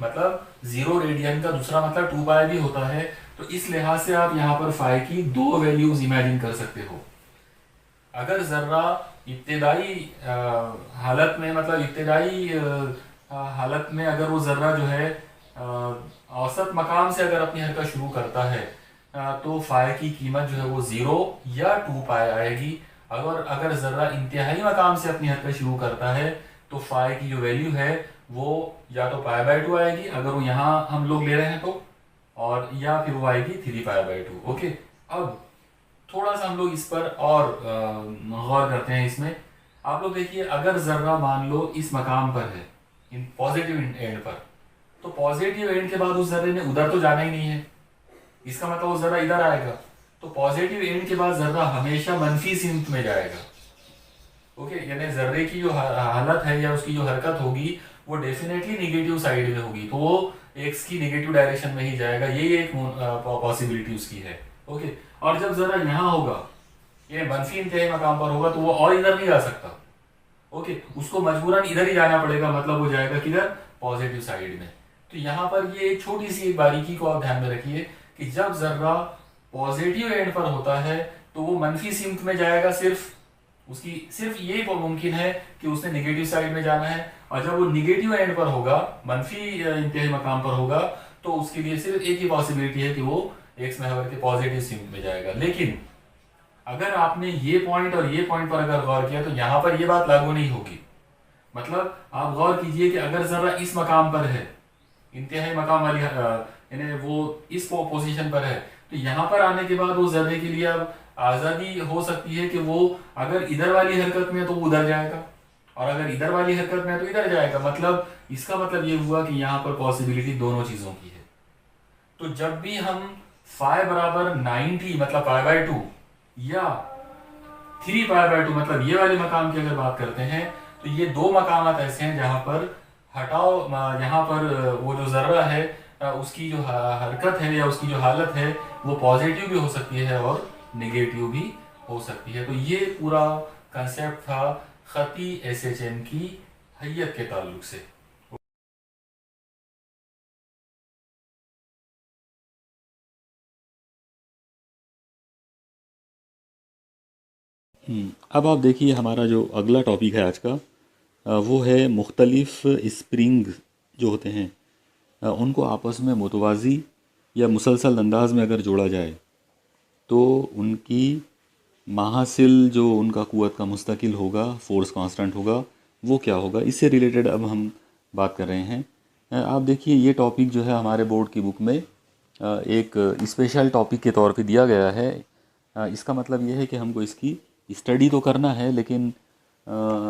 Speaker 1: मतलब 0 रेडियन का दूसरा मतलब 2 पाई भी होता है। तो इस लिहाज से आप यहाँ पर फाई की दो वैल्यूज इमेजिन कर सकते हो। अगर जर्रा इब्तदाई हालत में, मतलब इब्तदाई हालत में अगर वो जर्रा जो है औसत मकाम से अगर अपनी हरकत शुरू करता है तो फाई की कीमत जो है वो 0 या 2 पाई आएगी। अगर जर्रा इंतहाई मकाम से अपनी हरकत शुरू करता है तो फाई की जो वैल्यू है वो या तो π/2 आएगी अगर वो यहाँ हम लोग ले रहे हैं तो, और या फिर वो आएगी 3 π/2। ओके, अब थोड़ा सा हम लोग इस पर और गौर करते हैं। इसमें आप लोग देखिए अगर जर्रा मान लो इस मकाम पर है, इन पॉजिटिव एंड पर, तो पॉजिटिव एंड के बाद उस जर्रे ने उधर तो जाना ही नहीं है, इसका मतलब वो जर्रा इधर आएगा। तो पॉजिटिव एंड के बाद जर्रा हमेशा मनफी सिमत में जाएगा। ओके, यानी जर्रे की जो हालत है या उसकी जो हरकत होगी वो डेफिनेटली निगेटिव साइड में होगी, तो वो एक्स की निगेटिव डायरेक्शन में ही जाएगा। ये एक पॉसिबिलिटी उसकी है। ओके, और जब जरा यहाँ होगा, ये मनफी इंतहाई मकाम पर होगा, तो वो और इधर नहीं जा सकता। ओके, उसको मजबूरन इधर ही जाना पड़ेगा, मतलब वो जाएगा किधर, पॉजिटिव साइड में। तो यहाँ पर ये एक छोटी सी एक बारीकी को आप ध्यान में रखिए कि जब जर्रा पॉजिटिव एंड पर होता है तो वो मनफी सिमत में जाएगा, सिर्फ ये मुमकिन है कि उसने निगेटिव साइड में जाना है। और जब वो निगेटिव एंड पर होगा, मनफी इंतहाई मकाम पर होगा, तो उसके लिए सिर्फ एक ही पॉसिबिलिटी है कि वो एक्स महवर के पॉजिटिव सिमत में जाएगा। लेकिन अगर आपने ये पॉइंट और ये पॉइंट पर अगर गौर किया तो यहाँ पर ये बात लागू नहीं होगी। मतलब आप गौर कीजिए कि अगर जरा इस मकाम पर है, इंतहाई मकाम वाली यानी वो इस पोजीशन पर है, तो यहाँ पर आने के बाद वो जर्रे के लिए अब आज़ादी हो सकती है कि वो अगर इधर वाली हरकत में है तो वो उधर जाएगा, और अगर इधर वाली हरकत में है तो इधर जाएगा। मतलब इसका मतलब ये हुआ कि यहाँ पर पॉसिबिलिटी दोनों चीज़ों की है। तो जब भी हम फाई बराबर 90 मतलब π/2 या 3 π/2 मतलब ये वाले मकाम की अगर बात करते हैं, तो ये दो मकामात ऐसे हैं जहां पर हटाओ, यहाँ पर वो जो जर्रा है उसकी जो हरकत है या उसकी जो हालत है वो पॉजिटिव भी हो सकती है और नेगेटिव भी हो सकती है। तो ये पूरा कंसेप्ट था खती SHM की हैयत के ताल्लुक से।
Speaker 2: अब आप देखिए हमारा जो अगला टॉपिक है आज का वो है मुख्तलिफ स्प्रिंग जो होते हैं उनको आपस में मुतवाज़ी या मुसलसल अंदाज में अगर जोड़ा जाए तो उनकी माहासिल जो उनका क़ुव्वत का मुस्तकिल होगा, फोर्स कांस्टेंट होगा, वो क्या होगा, इससे रिलेटेड अब हम बात कर रहे हैं। आप देखिए ये टॉपिक जो है हमारे बोर्ड की बुक में एक स्पेशल टॉपिक के तौर पे दिया गया है। इसका मतलब ये है कि हमको इसकी स्टडी तो करना है, लेकिन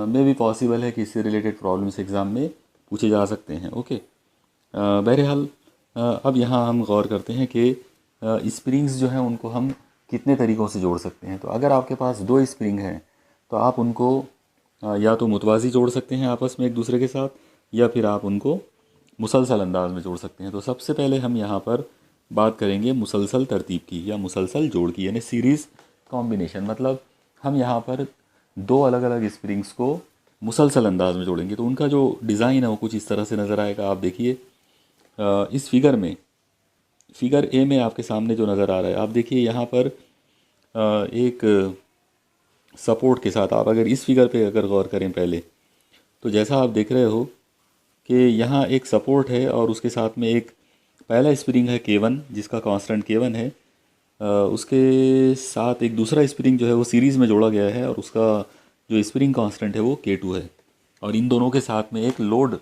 Speaker 2: मे भी पॉसिबल है कि इससे रिलेटेड प्रॉब्लम्स एग्ज़ाम में पूछे जा सकते हैं। ओके, बहरहाल अब यहाँ हम गौर करते हैं कि स्प्रिंग्स जो हैं उनको हम कितने तरीक़ों से जोड़ सकते हैं। तो अगर आपके पास 2 स्प्रिंग हैं तो आप उनको या तो मुतवाज़ी जोड़ सकते हैं आपस में एक दूसरे के साथ, या फिर आप उनको मुसलसल अंदाज में जोड़ सकते हैं। तो सबसे पहले हम यहाँ पर बात करेंगे मुसलसल तरतीब की या मुसलसल जोड़ की, यानी सीरीज़ कॉम्बिनेशन। मतलब हम यहाँ पर 2 अलग अलग स्प्रिंग्स को मुसलसल अंदाज में जोड़ेंगे। तो उनका जो डिज़ाइन है वो कुछ इस तरह से नज़र आएगा। आप देखिए इस फिगर ए में आपके सामने जो नज़र आ रहा है, आप देखिए यहाँ पर एक सपोर्ट के साथ, आप अगर इस फिगर पे अगर गौर करें पहले, तो जैसा आप देख रहे हो कि यहाँ एक सपोर्ट है और उसके साथ में एक पहला स्प्रिंग है K1 जिसका कांस्टेंट K1 है। उसके साथ एक दूसरा स्प्रिंग जो है वो सीरीज़ में जोड़ा गया है और उसका जो स्प्रिंग कांस्टेंट है वो K2 है। और इन दोनों के साथ में एक लोड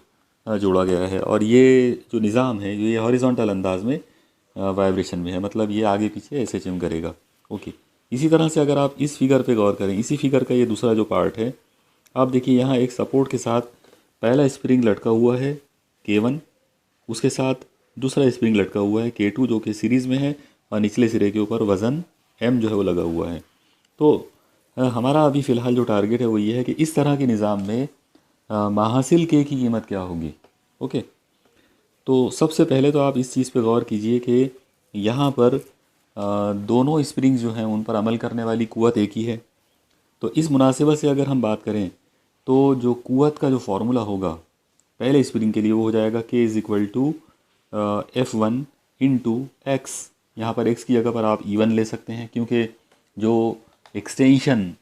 Speaker 2: जोड़ा गया है। और ये जो निज़ाम है ये हॉरिजॉन्टल अंदाज में वाइब्रेशन में है, मतलब ये आगे पीछे ऐसे चिम करेगा। ओके, इसी तरह से अगर आप इस फिगर पे गौर करें, इसी फिगर का ये दूसरा जो पार्ट है, आप देखिए यहाँ एक सपोर्ट के साथ पहला स्प्रिंग लटका हुआ है K1, उसके साथ दूसरा स्प्रिंग लटका हुआ है K2 जो कि सीरीज़ में है, और निचले सिरे के ऊपर वज़न M जो है वो लगा हुआ है। तो हमारा अभी फ़िलहाल जो टारगेट है वो ये है कि इस तरह के निज़ाम में माहासिल K की कीमत क्या होगी। ओके, तो सबसे पहले तो आप इस चीज़ पे गौर कीजिए कि यहाँ पर दोनों स्प्रिंग्स जो हैं उन पर अमल करने वाली कुव्वत एक ही है। तो इस मुनासिबत से अगर हम बात करें तो जो कुव्वत का जो फार्मूला होगा पहले स्प्रिंग के लिए वो हो जाएगा K is equal to F1 into x. यहाँ पर x की जगह पर आप E1 ले सकते हैं, क्योंकि जो एक्सटेंशन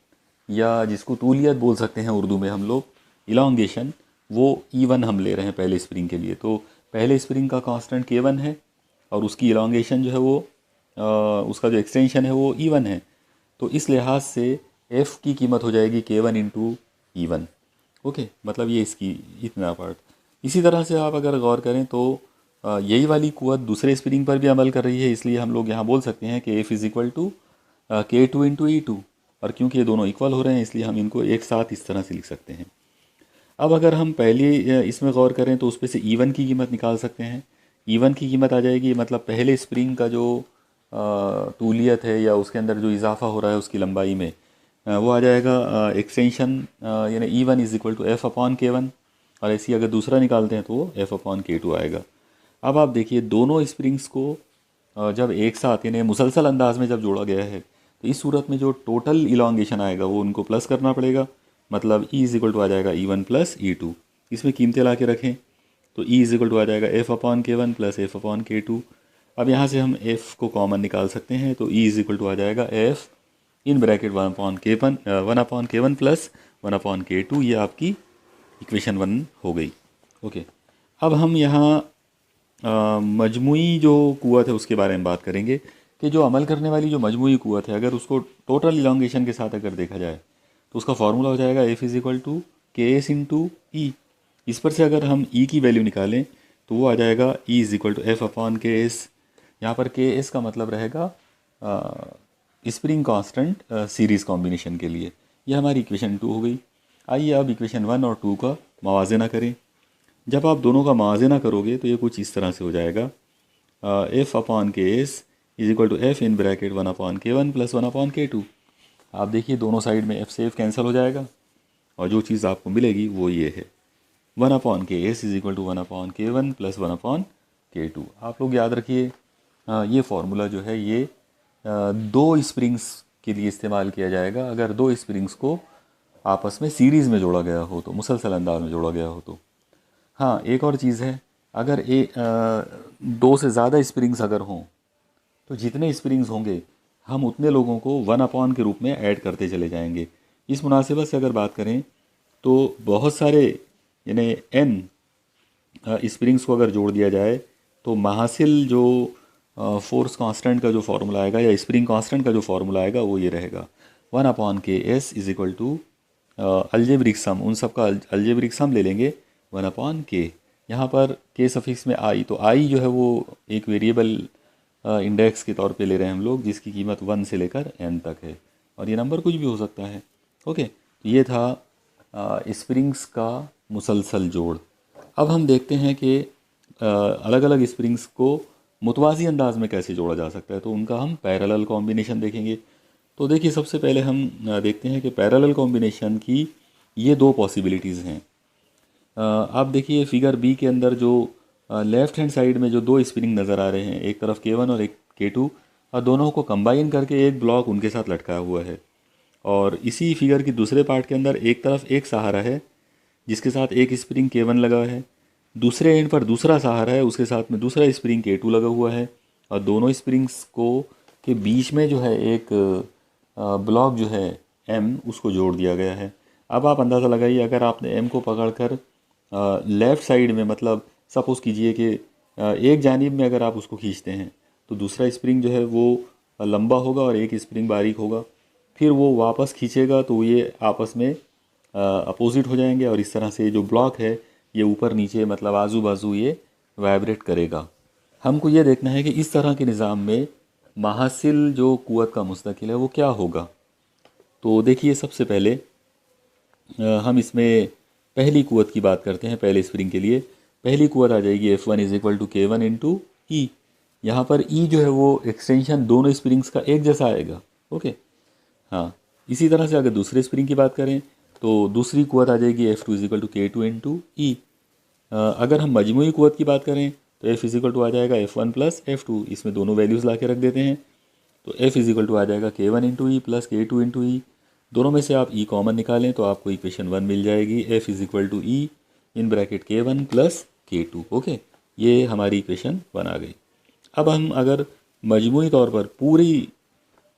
Speaker 2: या जिसको तूलियत बोल सकते हैं उर्दू में हम लोग, इलांगेशन, वो E1 हम ले रहे हैं पहले स्प्रिंग के लिए। तो पहले स्प्रिंग का कांस्टेंट K1 है और उसकी इलांगेशन जो है वो उसका जो एक्सटेंशन है वो E1 है। तो इस लिहाज से F की कीमत हो जाएगी K1 इंटू E1। ओके, मतलब ये इसकी इतना पार्ट। इसी तरह से आप अगर गौर करें तो यही वाली कुव्वत दूसरे स्प्रिंग पर भी अमल कर रही है, इसलिए हम लोग यहाँ बोल सकते हैं कि F is equal to K2 into E2। और क्योंकि ये दोनों इक्वल हो रहे हैं इसलिए हम इनको एक साथ इस तरह से लिख सकते हैं। अब अगर हम पहले इसमें गौर करें तो उस पर से E1 की कीमत निकाल सकते हैं। E1 की कीमत आ जाएगी, मतलब पहले स्प्रिंग का जो तूलियत है या उसके अंदर जो इजाफा हो रहा है उसकी लंबाई में, वो आ जाएगा एक्सटेंशन, यानी E1 is equal to F upon K1। और ऐसी अगर दूसरा निकालते हैं तो वो F अपॉन K2 आएगा। अब आप देखिए दोनों स्प्रिंग्स को जब एक साथ यानी मुसलसल अंदाज में जब जोड़ा गया है तो इस सूरत में जो टोटल इलांगेशन आएगा वो उनको प्लस करना पड़ेगा। मतलब E इज़ इक्वल टू आ जाएगा E1 प्लस E2। इसमें कीमतें ला के रखें तो E इज़ इक्वल टू आ जाएगा F upon K1 plus F upon K2। अब यहाँ से हम F को कॉमन निकाल सकते हैं तो E इज़ इक्वल टू आ जाएगा F in bracket 1/K1 plus 1/K2। ये आपकी इक्वेशन 1 हो गई। ओके, अब हम यहाँ मजमुई जो कुव्वत है उसके बारे में बात करेंगे कि जो अमल करने वाली जो मजमुई कुव्वत है अगर उसको टोटल इलांगेशन के साथ अगर देखा जाए तो उसका फार्मूला हो जाएगा F इज़ इक्वल टू के एस इंटू ई। इस पर से अगर हम E की वैल्यू निकालें तो वो आ जाएगा E is equal to F upon k s. यहाँ पर के एस का मतलब रहेगा स्प्रिंग कांस्टेंट सीरीज़ कॉम्बिनेशन के लिए। ये हमारी इक्वेशन 2 हो गई। आइए अब इक्वेशन 1 और 2 का मवाजना करें। जब आप दोनों का मवाजना करोगे तो ये कुछ इस तरह से हो जाएगा, F upon k s is equal to F in bracket 1/K1 plus 1/K2। आप देखिए दोनों साइड में F से F कैंसिल हो जाएगा और जो चीज़ आपको मिलेगी वो ये है 1/K is equal to 1/K1 plus 1/K2। आप लोग याद रखिए ये फार्मूला जो है ये दो स्प्रिंग्स के लिए इस्तेमाल किया जाएगा अगर दो स्प्रिंग्स को आपस में सीरीज़ में जोड़ा गया हो तो, मुसलसल अंदाज में जोड़ा गया हो तो। हाँ, एक और चीज़ है, अगर दो से ज़्यादा स्प्रिंग्स अगर हों तो जितने स्प्रिंग्स होंगे हम उतने लोगों को 1/, के रूप में ऐड करते चले जाएंगे। इस मुनासिबत से अगर बात करें तो बहुत सारे यानी n स्प्रिंग्स को अगर जोड़ दिया जाए तो महासिल जो फोर्स कांस्टेंट का जो फार्मूला आएगा या स्प्रिंग कांस्टेंट का जो फार्मूला आएगा वो ये रहेगा 1/Ks is equal to algebraic sum, उन सब का अलजेब्रिक सम ले लेंगे 1/K। यहाँ पर K सफिक्स में आई, तो आई जो है वो एक वेरिएबल इंडेक्स के तौर पे ले रहे हैं हम लोग जिसकी कीमत 1 से लेकर n तक है और ये नंबर कुछ भी हो सकता है। ओके, तो ये था स्प्रिंग्स का मुसलसल जोड़। अब हम देखते हैं कि अलग अलग स्प्रिंग्स को मुतवाज़ी अंदाज में कैसे जोड़ा जा सकता है, तो उनका हम पैरेलल कॉम्बिनेशन देखेंगे। तो देखिए सबसे पहले हम देखते हैं कि पैरेलल कॉम्बिनेशन की ये दो पॉसिबिलिटीज़ हैं। आप देखिए फिगर बी के अंदर जो लेफ़्ट हैंड साइड में जो दो स्प्रिंग नज़र आ रहे हैं, एक तरफ K1 और एक K2, और दोनों को कंबाइन करके एक ब्लॉक उनके साथ लटकाया हुआ है। और इसी फिगर की दूसरे पार्ट के अंदर एक तरफ एक सहारा है जिसके साथ एक स्प्रिंग K1 लगा है, दूसरे एंड पर दूसरा सहारा है, उसके साथ में दूसरा स्प्रिंग K2 लगा हुआ है, और दोनों स्प्रिंग्स को के बीच में जो है एक ब्लॉक जो है M उसको जोड़ दिया गया है। अब आप अंदाज़ा लगाइए, अगर आपने M को पकड़कर लेफ़्ट साइड में, मतलब सपोज़ कीजिए कि एक जानिब में अगर आप उसको खींचते हैं तो दूसरा स्प्रिंग जो है वो लंबा होगा और एक स्प्रिंग बारीक होगा, फिर वो वापस खींचेगा तो ये आपस में अपोजिट हो जाएंगे, और इस तरह से जो ब्लॉक है ये ऊपर नीचे मतलब आजू बाजू ये वाइब्रेट करेगा। हमको ये देखना है कि इस तरह के निज़ाम में माहासिल जो क़ुव्वत का मुस्तकिल है वो क्या होगा। तो देखिए सबसे पहले हम इसमें पहली क़ुव्वत की बात करते हैं। पहले स्प्रिंग के लिए पहली क़ुव्वत आ जाएगी F1 = K1 × E। यहाँ पर E जो है वो एक्सटेंशन दोनों स्प्रिंग्स का एक जैसा आएगा। ओके, हाँ, इसी तरह से अगर दूसरे स्प्रिंग की बात करें तो दूसरी क़ुव्वत आ जाएगी F2 = K2 × E। अगर हम मजमूई क़ुव्वत की बात करें तो F आ जाएगा F1 + F2। इसमें दोनों वैल्यूज़ ला के रख देते हैं, तो F आ जाएगा K1 × E + K2 × E। दोनों में से आप E कॉमन निकालें तो आपको इक्वेशन 1 मिल जाएगी, F E (K1 + K2). Okay, ये हमारी इक्वेशन 1 आ गई। अब हम अगर मजमूई तौर पर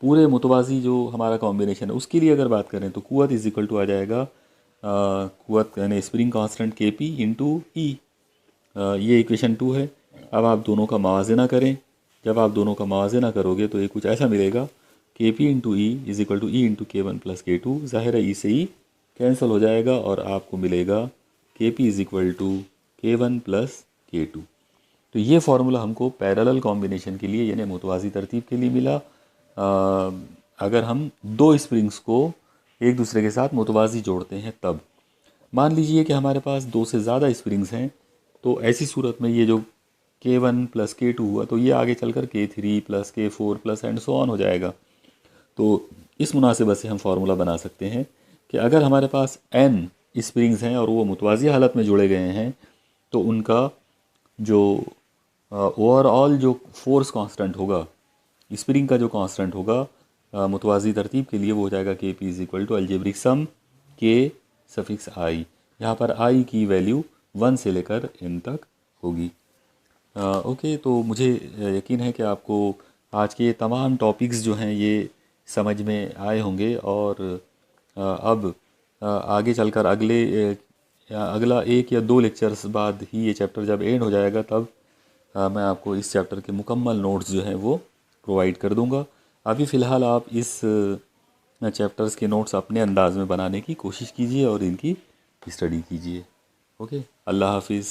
Speaker 2: पूरे मुतवाज़ी जो हमारा कॉम्बिनेशन है उसके लिए अगर बात करें तो क़ुव्वत आ जाएगा क़ुव्वत यानी स्प्रिंग कांस्टेंट Kp × E। ये इक्वेशन 2 है। अब आप दोनों का मवाज़ना करें। जब आप दोनों का मवाज़ना करोगे तो ये कुछ ऐसा मिलेगा, Kp × E = E × K1 + K2। ज़ाहिर है E से E कैंसिल हो जाएगा और आपको मिलेगा Kp = K1 + K2। तो ये फार्मूला हमको पैरेलल कॉम्बिनेशन के लिए यानी मुतवाज़ी तरतीब के लिए मिला। अगर हम दो स्प्रिंग्स को एक दूसरे के साथ मुतवाज़ी जोड़ते हैं तब। मान लीजिए कि हमारे पास दो से ज़्यादा स्प्रिंग्स हैं, तो ऐसी सूरत में ये जो K1 + K2 हुआ तो ये आगे चलकर K3 + K4 + and so on हो जाएगा। तो इस मुनासिबत से हम फार्मूला बना सकते हैं कि अगर हमारे पास n स्प्रिंग्स हैं और वो मुतवाज़ी हालत में जुड़े गए हैं तो उनका जो ओवरऑल जो फोर्स कांस्टेंट होगा, स्प्रिंग का जो कांस्टेंट होगा मुतवाज़ी तरतीब के लिए, वो हो जाएगा Kp = अलजेब्रिक सम K⁻I। यहाँ पर I की वैल्यू 1 से लेकर n तक होगी। ओके, तो मुझे यकीन है कि आपको आज के तमाम टॉपिक्स जो हैं ये समझ में आए होंगे, और अब आगे चलकर अगला 1 या 2 लेक्चर्स बाद ही ये चैप्टर जब एंड हो जाएगा तब मैं आपको इस चैप्टर के मुकम्मल नोट्स जो हैं वो प्रोवाइड कर दूंगा। अभी फ़िलहाल आप इस चैप्टर्स के नोट्स अपने अंदाज में बनाने की कोशिश कीजिए और इनकी स्टडी कीजिए। ओके, अल्लाह हाफिज़।